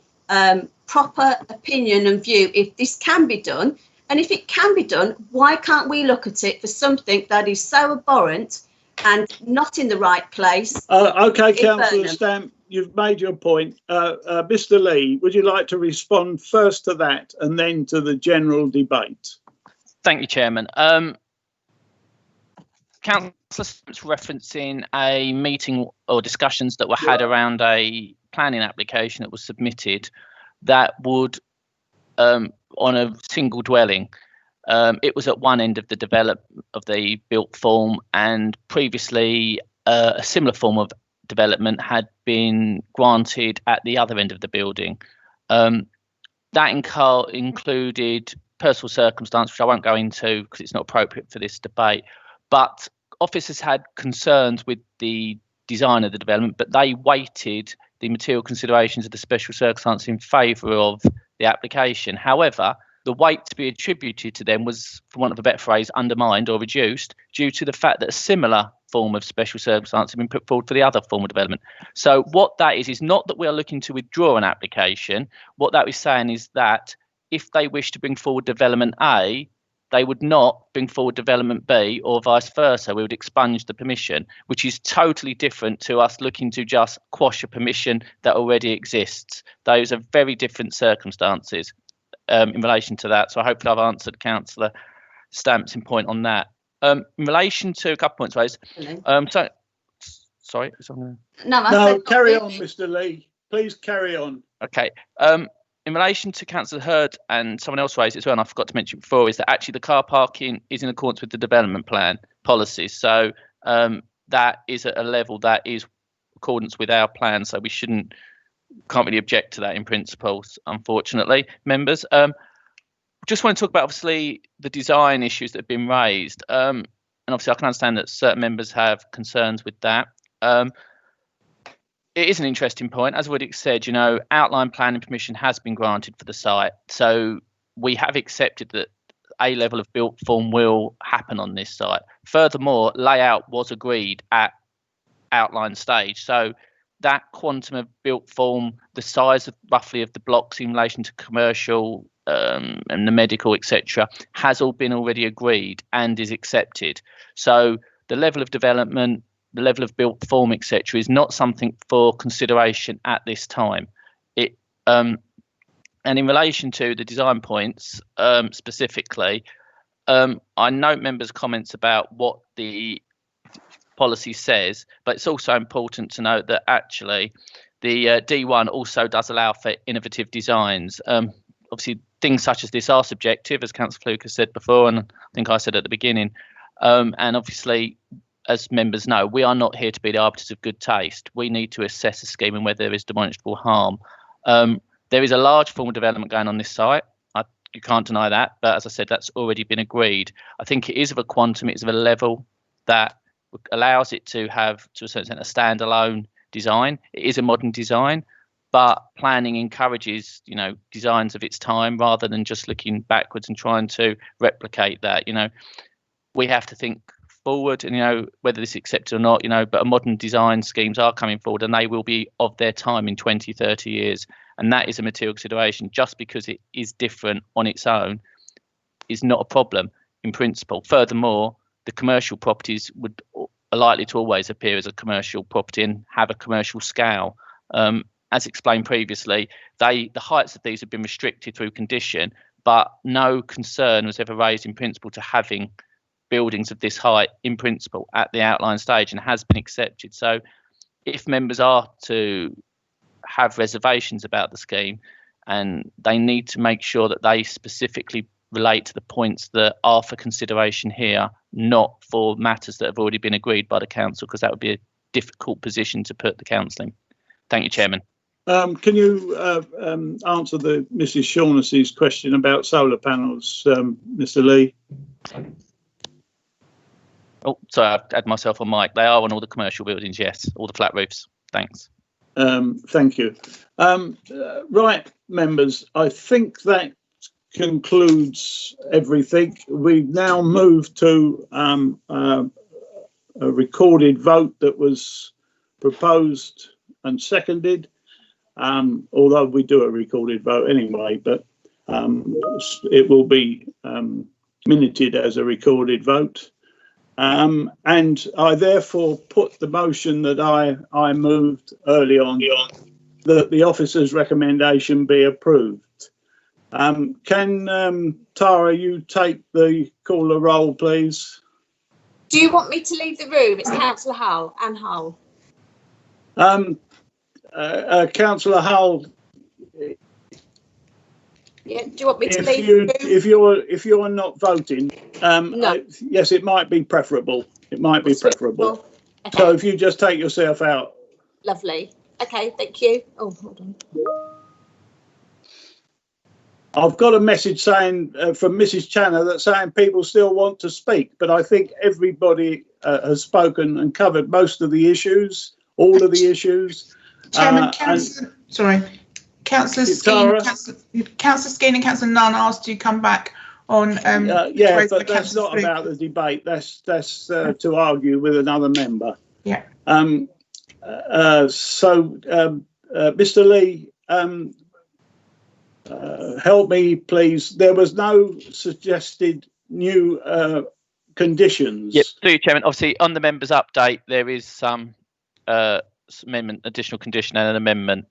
proper opinion and view if this can be done. And if it can be done, why can't we look at it for something that is so abhorrent and not in the right place? OK, Councillor Stamp, you've made your point. Mr. Lee, would you like to respond first to that and then to the general debate? Thank you, Chairman. Councillor Stamp's referencing a meeting or discussions that were had around a planning application that was submitted that would, on a single dwelling, it was at one end of the built form, and previously a similar form of development had been granted at the other end of the building. That included personal circumstance, which I won't go into because it's not appropriate for this debate, but officers had concerns with the design of the development, but they weighted the material considerations of the special circumstance in favour of the application. However, the weight to be attributed to them was, for want of a better phrase, undermined or reduced due to the fact that a similar form of special circumstance had been put forward for the other form of development. So what that is not that we are looking to withdraw an application. What that is saying is that if they wish to bring forward development A, they would not bring forward development B, or vice versa. We would expunge the permission, which is totally different to us looking to just quash a permission that already exists. Those are very different circumstances. in relation to that. So hopefully I've answered Councillor Stampson point on that. In relation to a couple points raised. Sorry. No, carry on, Mr. Lee. Please carry on. Okay. In relation to Councillor Hurd and someone else raised it as well, and I forgot to mention before, is that actually the car parking is in accordance with the development plan policies. So that is at a level that is accordance with our plan. So we can't really object to that in principle, unfortunately, members. Just want to talk about obviously the design issues that have been raised. And obviously I can understand that certain members have concerns with that. It is an interesting point. As Woodick said, outline planning permission has been granted for the site. So we have accepted that a level of built form will happen on this site. Furthermore, layout was agreed at outline stage. So that quantum of built form, the size of roughly of the blocks in relation to commercial and the medical, etc., has all been already agreed and is accepted. So the level of development, the level of built form, etc., is not something for consideration at this time. And in relation to the design points specifically, I note members' comments about what the policy says, but it's also important to note that actually the D1 also does allow for innovative designs. Obviously, things such as this are subjective, as Councillor Fluke has said before, and I think I said at the beginning. And obviously, as members know, we are not here to be the arbiters of good taste. We need to assess a scheme and whether there is demonstrable harm. There is a large formal development going on this site. You can't deny that, but as I said, that's already been agreed. I think it is of a quantum, it is of a level that allows it to have, to a certain extent, a standalone design. It is a modern design, but planning encourages, designs of its time rather than just looking backwards and trying to replicate that. We have to think forward, and whether this is accepted or not, but modern design schemes are coming forward and they will be of their time in 20, 30 years. And that is a material consideration. Just because it is different on its own is not a problem in principle. Furthermore, the commercial properties are likely to always appear as a commercial property and have a commercial scale. As explained previously, the heights of these have been restricted through condition, but no concern was ever raised in principle to having buildings of this height in principle at the outline stage, and has been accepted. So if members are to have reservations about the scheme, and they need to make sure that they specifically relate to the points that are for consideration here, not for matters that have already been agreed by the council, because that would be a difficult position to put the council in. Thank you, Chairman. Can you answer Mrs. Shaughnessy's question about solar panels, Mr. Lee? Oh, sorry, I've had myself on mic. They are on all the commercial buildings, yes, all the flat roofs. Thanks. Thank you. Right, members, I think that concludes everything. We now move to a recorded vote that was proposed and seconded, although we do a recorded vote anyway, but it will be minuted as a recorded vote. And I therefore put the motion that I moved early on, that the officer's recommendation be approved. Can Tara, you take the caller roll, please? Do you want me to leave the room? It's Councillor Hull, Anne Hull. Councillor Hull. Yeah, do you want me to leave the room? If you're not voting, No. yes, it might be preferable. It might be preferable. Okay. So if you just take yourself out. Lovely. Okay, thank you. Oh, hold on. I've got a message saying from Mrs. Channer that saying people still want to speak, but I think everybody has spoken and covered most of the issues, all of the issues. Chairman, Councillor Skene and Councillor Nunn asked you to come back on. Yeah, but that's not about the debate. That's to argue with another member. Yeah. Mr. Lee, help me, please. There was no suggested new conditions. Yes, through you, Chairman. Obviously, on the members' update, there is some amendment, additional condition and an amendment.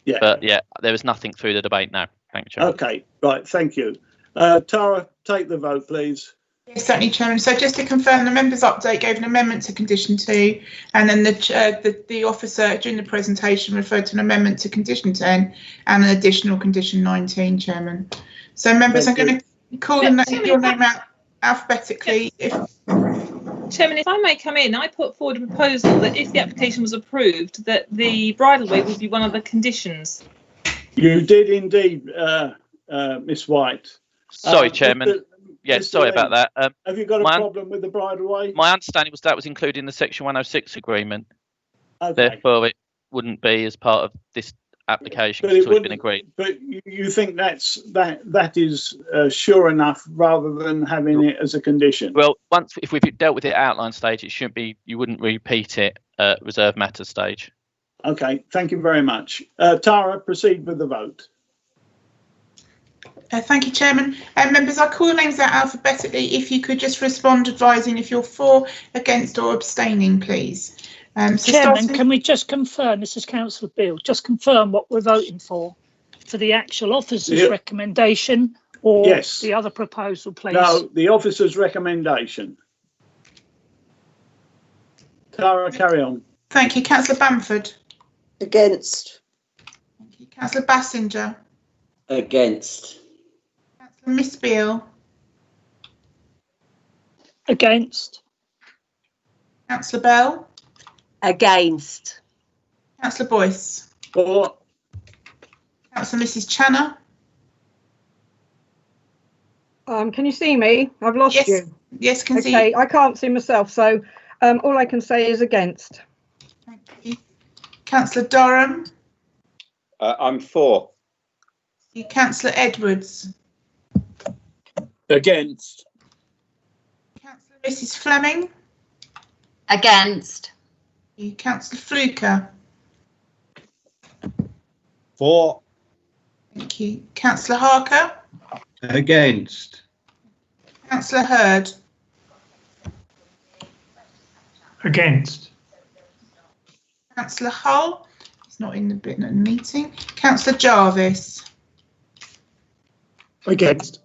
Yeah. But yeah, there was nothing through the debate now. Thanks, Chairman. Okay, right, thank you. Tara, take the vote, please. Yes, certainly, Chairman. So just to confirm, the members' update gave an amendment to condition 2, and then the officer during the presentation referred to an amendment to condition 10 and an additional condition 19, Chairman. So members, I'm going to call your name out alphabetically. Chairman, if I may come in, I put forward a proposal that if the application was approved, that the bridleway would be one of the conditions. You did indeed, Miss White. Sorry, Chairman. Yes, sorry about that. Have you got a problem with the bridleway? My understanding was that was included in the Section 106 agreement. Okay. Therefore, it wouldn't be as part of this application because it's already been agreed. But you think that is sure enough rather than having it as a condition? Well, if we've dealt with it at outline stage, it shouldn't be. You wouldn't repeat it at reserve matter stage. Okay, thank you very much. Tara, proceed with the vote. Thank you, Chairman. Members, I call the names out alphabetically. If you could just respond advising if you're for, against or abstaining, please. Chairman, can we just confirm, this is Councillor Beale, just confirm what we're voting for the actual officer's recommendation or the other proposal, please? No, the officer's recommendation. Tara, carry on. Thank you. Councillor Bamford. Against. Thank you. Councillor Bassinger. Against. Councillor Miss Beale. Against. Councillor Bell. Against. Councillor Boyce. For. Councillor Mrs. Channer. Can you see me? I've lost you. Yes, can see. Okay, I can't see myself, so all I can say is against. Thank you. Councillor Durham. I'm for. Councillor Edwards. Against. Councillor Mrs. Fleming. Against. Councillor Fluker. For. Thank you. Councillor Harker. Against. Councillor Hurd. Against. Councillor Hull. He's not in the meeting. Councillor Jarvis. Against.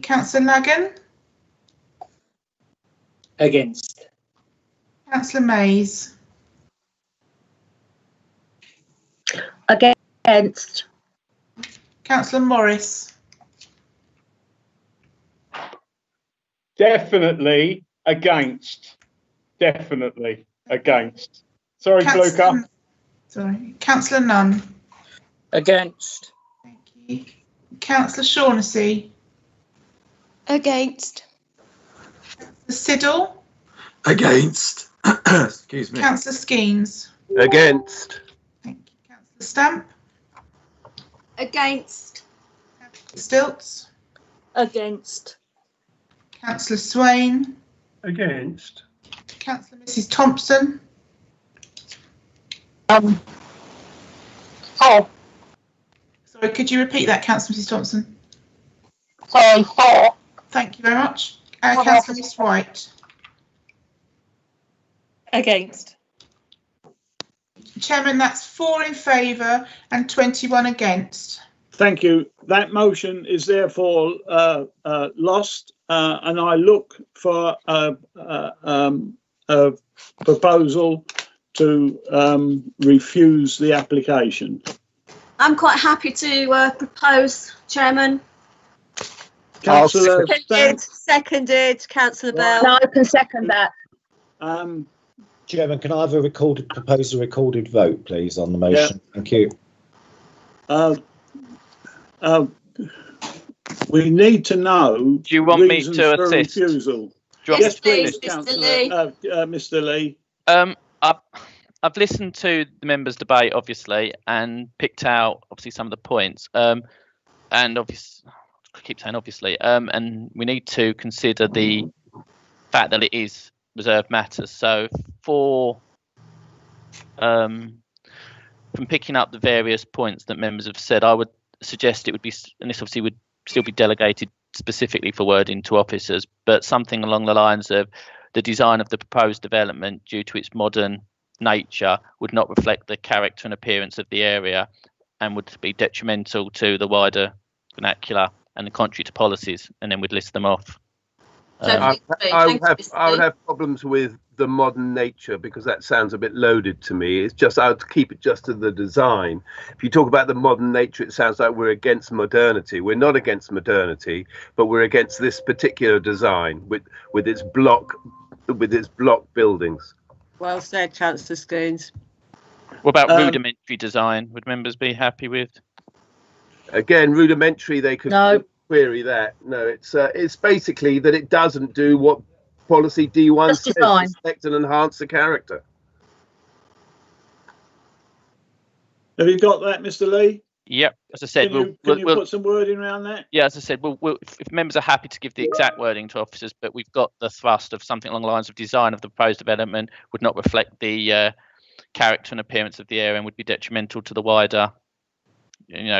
Councillor Lagan. Against. Councillor Mays. Against. Councillor Morris. Definitely against. Definitely against. Sorry, Fluker. Sorry. Councillor Nunn. Against. Thank you. Councillor Shaughnessy. Against. Councillor Siddle. Against. Excuse me. Councillor Skeens. Against. Thank you. Councillor Stamp. Against. Stilts. Against. Councillor Swain. Against. Councillor Mrs. Thompson. For. Sorry, could you repeat that, Councillor Mrs. Thompson? Sorry, for. Thank you very much. Councillor Miss White. Against. Chairman, that's 4 in favour and 21 against. Thank you. That motion is therefore lost, and I look for a proposal to refuse the application. I'm quite happy to propose, Chairman. Councillor Seconded, Councillor Bell. No, I can second that. Chairman, can I have propose a recorded vote, please, on the motion? Yeah. Thank you. We need to know. Do you want me to assist? Refusal. Yes, please, Mr. Lee. Mr. Lee. I've listened to the members' debate, obviously, and picked out obviously some of the points. And obviously, I keep saying obviously, and we need to consider the fact that it is reserved matters. So from picking up the various points that members have said, I would suggest it would be, and this obviously would still be delegated specifically for wording to officers, but something along the lines of the design of the proposed development due to its modern nature would not reflect the character and appearance of the area, and would be detrimental to the wider vernacular and contrary to policies, and then we'd list them off. I would have problems with the modern nature because that sounds a bit loaded to me. It's just, I would keep it just to the design. If you talk about the modern nature, it sounds like we're against modernity. We're not against modernity, but we're against this particular design with its block buildings. Well said, Chancellor Scoons. What about rudimentary design? Would members be happy with? Again, rudimentary, they could query that. No, it's basically that it doesn't do what policy D1 says, respect and enhance the character. Have you got that, Mr. Lee? Yep. As I said, can you put some wording around that? Yeah, as I said, if members are happy to give the exact wording to officers, but we've got the thrust of something along the lines of design of the proposed development would not reflect the character and appearance of the area and would be detrimental to the wider,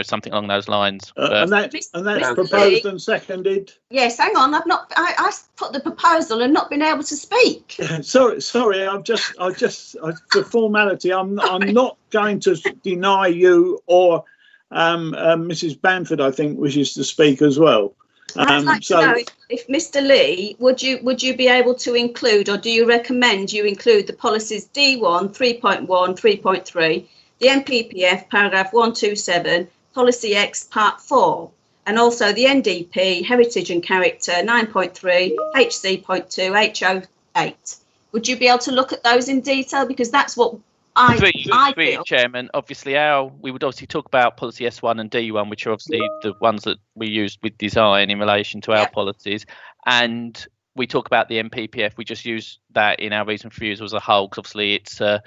something along those lines. And that's proposed and seconded. Yes, hang on. I put the proposal and not been able to speak. Sorry. I just for formality. I'm not going to deny you or Mrs. Bamford, I think, wishes to speak as well. I'd like to know if Mr. Lee, would you be able to include, or do you recommend you include the policies D1, 3.1, 3.3, the MPPF paragraph 127, policy X part 4, and also the NDP heritage and character 9.3, HC.2, HO8. Would you be able to look at those in detail, because that's what I feel. Chairman, obviously we would obviously talk about policy S1 and D1, which are obviously the ones that we used with design in relation to our policies, and we talk about the MPPF. We just use that in our reason for refusal as a whole, because obviously it's a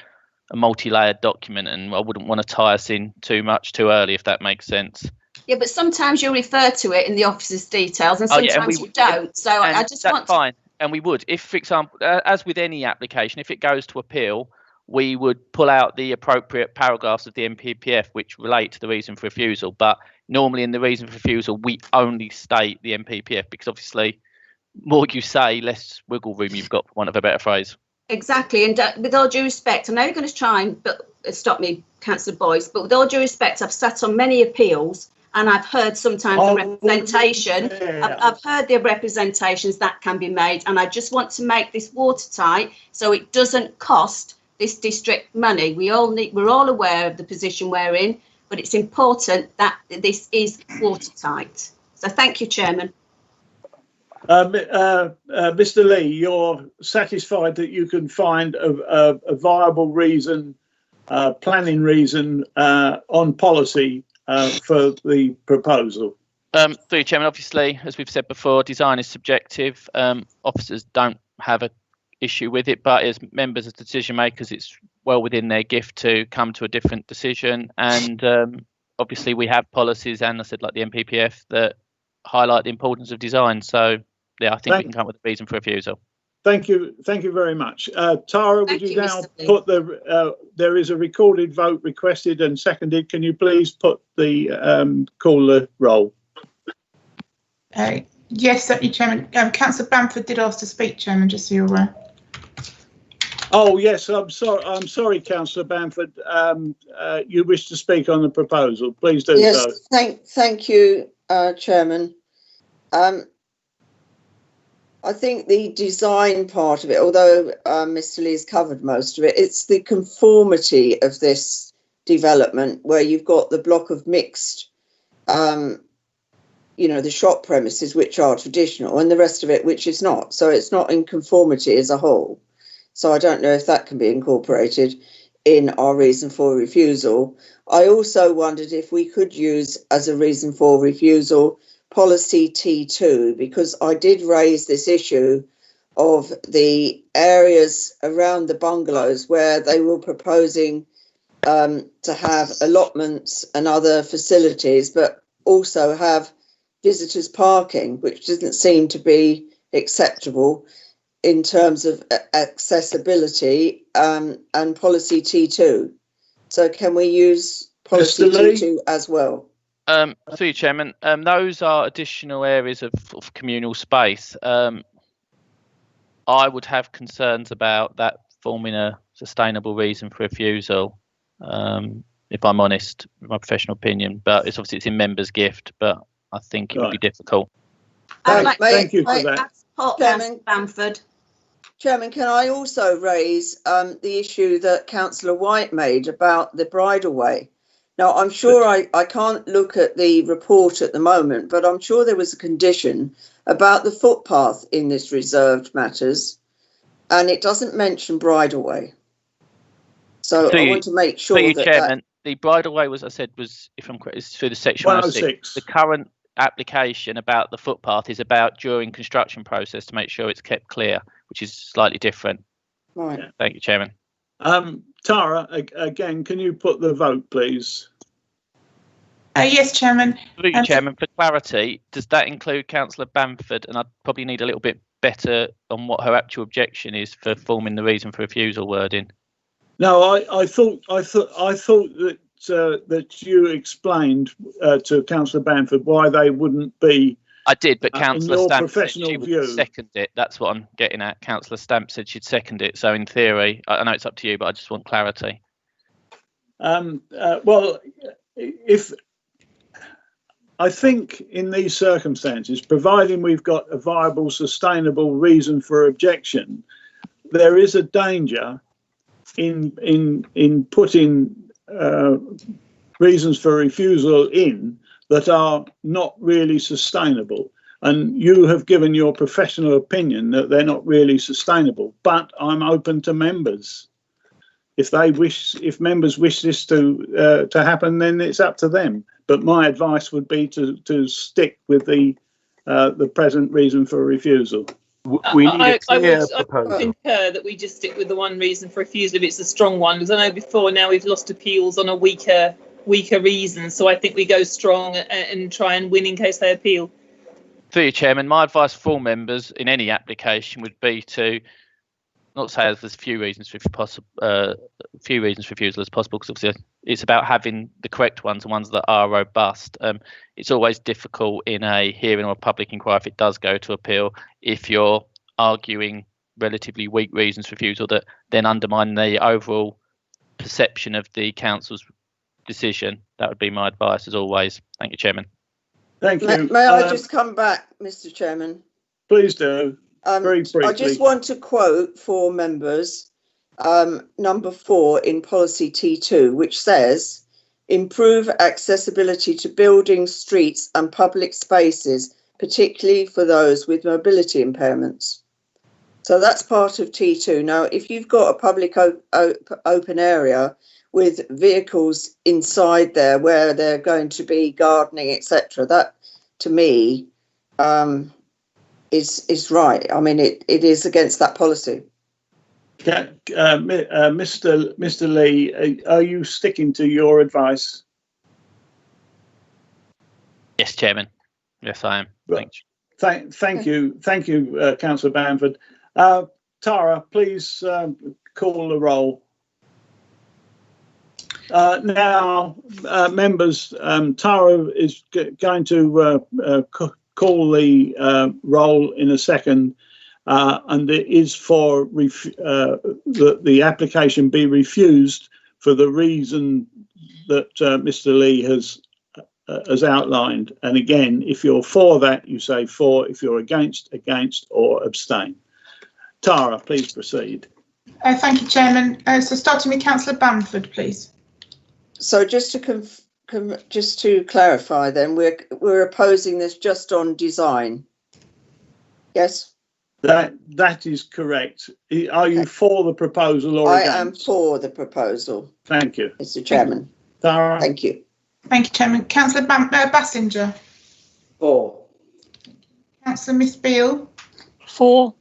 multi-layered document, and I wouldn't want to tie us in too much too early, if that makes sense. Yeah, but sometimes you refer to it in the officer's details, and sometimes you don't. So I just want to... fine, and we would, if, for example, as with any application, if it goes to appeal, we would pull out the appropriate paragraphs of the MPPF which relate to the reason for refusal. But normally in the reason for refusal, we only state the MPPF, because obviously more you say, less wiggle room you've got, for want of a better phrase. Exactly. And with all due respect, I know you're going to try and stop me, Councillor Boyce, but with all due respect, I've sat on many appeals and I've heard sometimes the representation. Yeah. I've heard the representations that can be made, and I just want to make this watertight so it doesn't cost this district money. We're all aware of the position we're in, but it's important that this is watertight. So thank you, Chairman. Mr. Lee, you're satisfied that you can find a viable reason, planning reason on policy for the proposal? Through you, Chairman, obviously, as we've said before, design is subjective. Officers don't have an issue with it, but as members of decision makers, it's well within their gift to come to a different decision. And obviously, we have policies, and I said, like the MPPF, that highlight the importance of design. So, yeah, I think we can come up with a reason for refusal. Thank you very much. Tara, would you now put there is a recorded vote requested and seconded. Can you please put the call the roll? Yes, certainly, Chairman. Councillor Bamford did ask to speak, Chairman, just so you're aware. Oh yes, I'm sorry, Councillor Bamford. You wish to speak on the proposal? Please do so. Yes, thank you, Chairman. I think the design part of it, although Mr. Lee's covered most of it, it's the conformity of this development where you've got the block of mixed, the shop premises, which are traditional, and the rest of it, which is not. So it's not in conformity as a whole. So I don't know if that can be incorporated in our reason for refusal. I also wondered if we could use as a reason for refusal policy T2, because I did raise this issue of the areas around the bungalows where they were proposing to have allotments and other facilities, but also have visitors parking, which doesn't seem to be acceptable in terms of accessibility, and policy T2. So can we use policy T2 as well? Through you, Chairman, those are additional areas of communal space. I would have concerns about that forming a sustainable reason for refusal. if I'm honest, my professional opinion. But it's obviously it's in members' gift, but I think it would be difficult. Thank you for that. Chairman, can I also raise the issue that Councillor White made about the bridleway? Now, I'm sure I can't look at the report at the moment, but I'm sure there was a condition about the footpath in this reserved matters, and it doesn't mention bridleway. So I want to make sure that Chairman, the bridleway was, I said, was, if I'm correct, is through the section 106. The current application about the footpath is about during construction process to make sure it's kept clear, which is slightly different. Right. Thank you, Chairman. Tara, again, can you put the vote, please? Yes, Chairman. Through you, Chairman, for clarity, does that include Councillor Bamford? And I'd probably need a little bit better on what her actual objection is for forming the reason for refusal wording. No, I thought that that you explained to Councillor Bamford why they wouldn't be. I did, but Councillor Stamp said she view. would second it. That's what I'm getting at. Councillor Stamp said she'd second it. So in theory, I know it's up to you, but I just want clarity. Well, if I think in these circumstances, providing we've got a viable, sustainable reason for objection, there is a danger in putting reasons for refusal in that are not really sustainable. And you have given your professional opinion that they're not really sustainable, but I'm open to members. If members wish this to happen, then it's up to them. But my advice would be to stick with the present reason for refusal. We need a clear proposal. I concur that we just stick with the one reason for refusal if it's a strong one, because I know before now we've lost appeals on a weaker reason. So I think we go strong and try and win in case they appeal. Through you, Chairman, my advice for all members in any application would be to not say there's few reasons for refusal as possible, because obviously it's about having the correct ones and ones that are robust. It's always difficult in a hearing or a public inquiry if it does go to appeal, if you're arguing relatively weak reasons for refusal that then undermine the overall perception of the council's decision. That would be my advice as always. Thank you, Chairman. Thank you. May I just come back, Mr. Chairman? Please do. Very briefly. I just want to quote for members number 4 in policy T2, which says, improve accessibility to buildings, streets and public spaces, particularly for those with mobility impairments. So that's part of T2. Now, if you've got a public open area with vehicles inside there where they're going to be gardening, etc., that to me is right. I mean, it is against that policy. Mr. Lee, are you sticking to your advice? Yes, Chairman. Yes, I am. Thanks. Thank you, Councillor Bamford. Tara, please call the roll. Now, members, Tara is going to call the roll in a second, and it is for the application be refused for the reason that Mr. Lee has outlined. And again, if you're for that, you say for. If you're against, or abstain. Tara, please proceed. Thank you, Chairman. So starting with Councillor Bamford, please. So just to clarify, then we're opposing this just on design. Yes. That is correct. Are you for the proposal or against? I am for the proposal. Thank you, Mr. Chairman. Tara. Thank you. Thank you, Chairman. Councillor Bassinger. For. Councillor Miss Beale. For.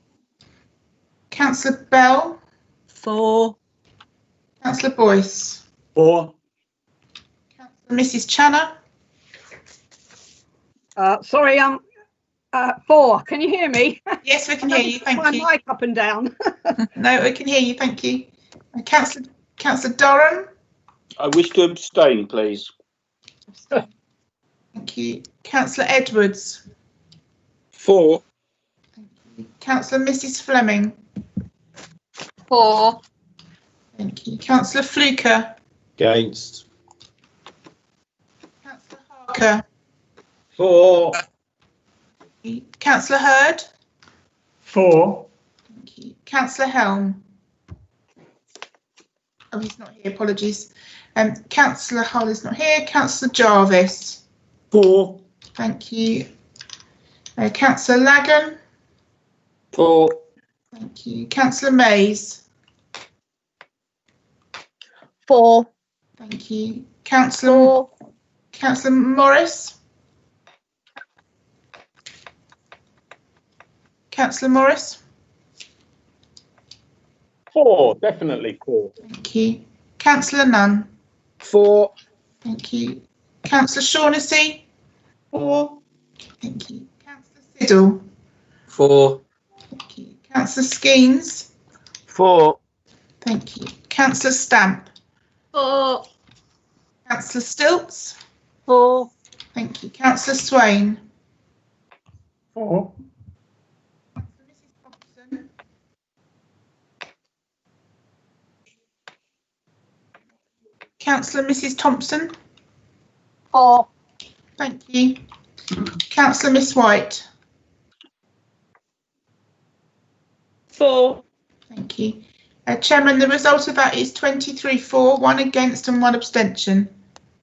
Councillor Bell. For. Councillor Boyce. For. Mrs. Channer. Sorry, for. Can you hear me? Yes, we can hear you. Thank you. My mic up and down. No, we can hear you. Thank you. Councillor Durham. I wish to abstain, please. Thank you. Councillor Edwards. For. Councillor Mrs. Fleming. For. Thank you. Councillor Fluker. Against. Walker. 4. Councillor Hurd. 4. Thank you. Councillor Helm. Oh, he's not here. Apologies. Councillor Hull is not here. Councillor Jarvis. 4. Thank you. Councillor Lagan. 4. Thank you. Councillor Mays. 4. Thank you. Councillor Morris. Councillor Morris. 4, definitely 4. Thank you. Councillor Nunn. 4. Thank you. Councillor Shaughnessy. 4. Thank you. Councillor Siddle. 4. Thank you. Councillor Skeens. 4. Thank you. Councillor Stamp. 4. Councillor Stilts. 4. Thank you. Councillor Swain. 4. Councillor Mrs Thompson. 4. Thank you. Councillor Miss White. 4. Thank you. Chairman, the result of that is 23-4, 1 against and 1 abstention.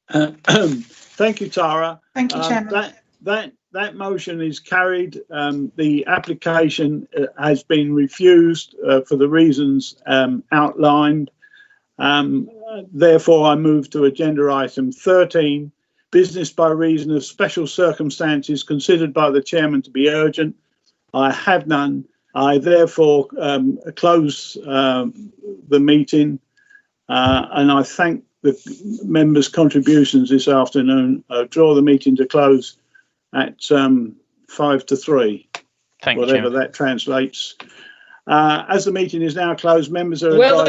Thank you, Tara. Thank you, Chairman. That motion is carried. The application has been refused for the reasons outlined. Therefore, I move to agenda item 13, business by reason of special circumstances considered by the chairman to be urgent. I have none. I therefore close the meeting and I thank the members' contributions this afternoon. Draw the meeting to close at 5 to 3, Thank you, whatever Chairman. that translates. As the meeting is now closed, members are Well advised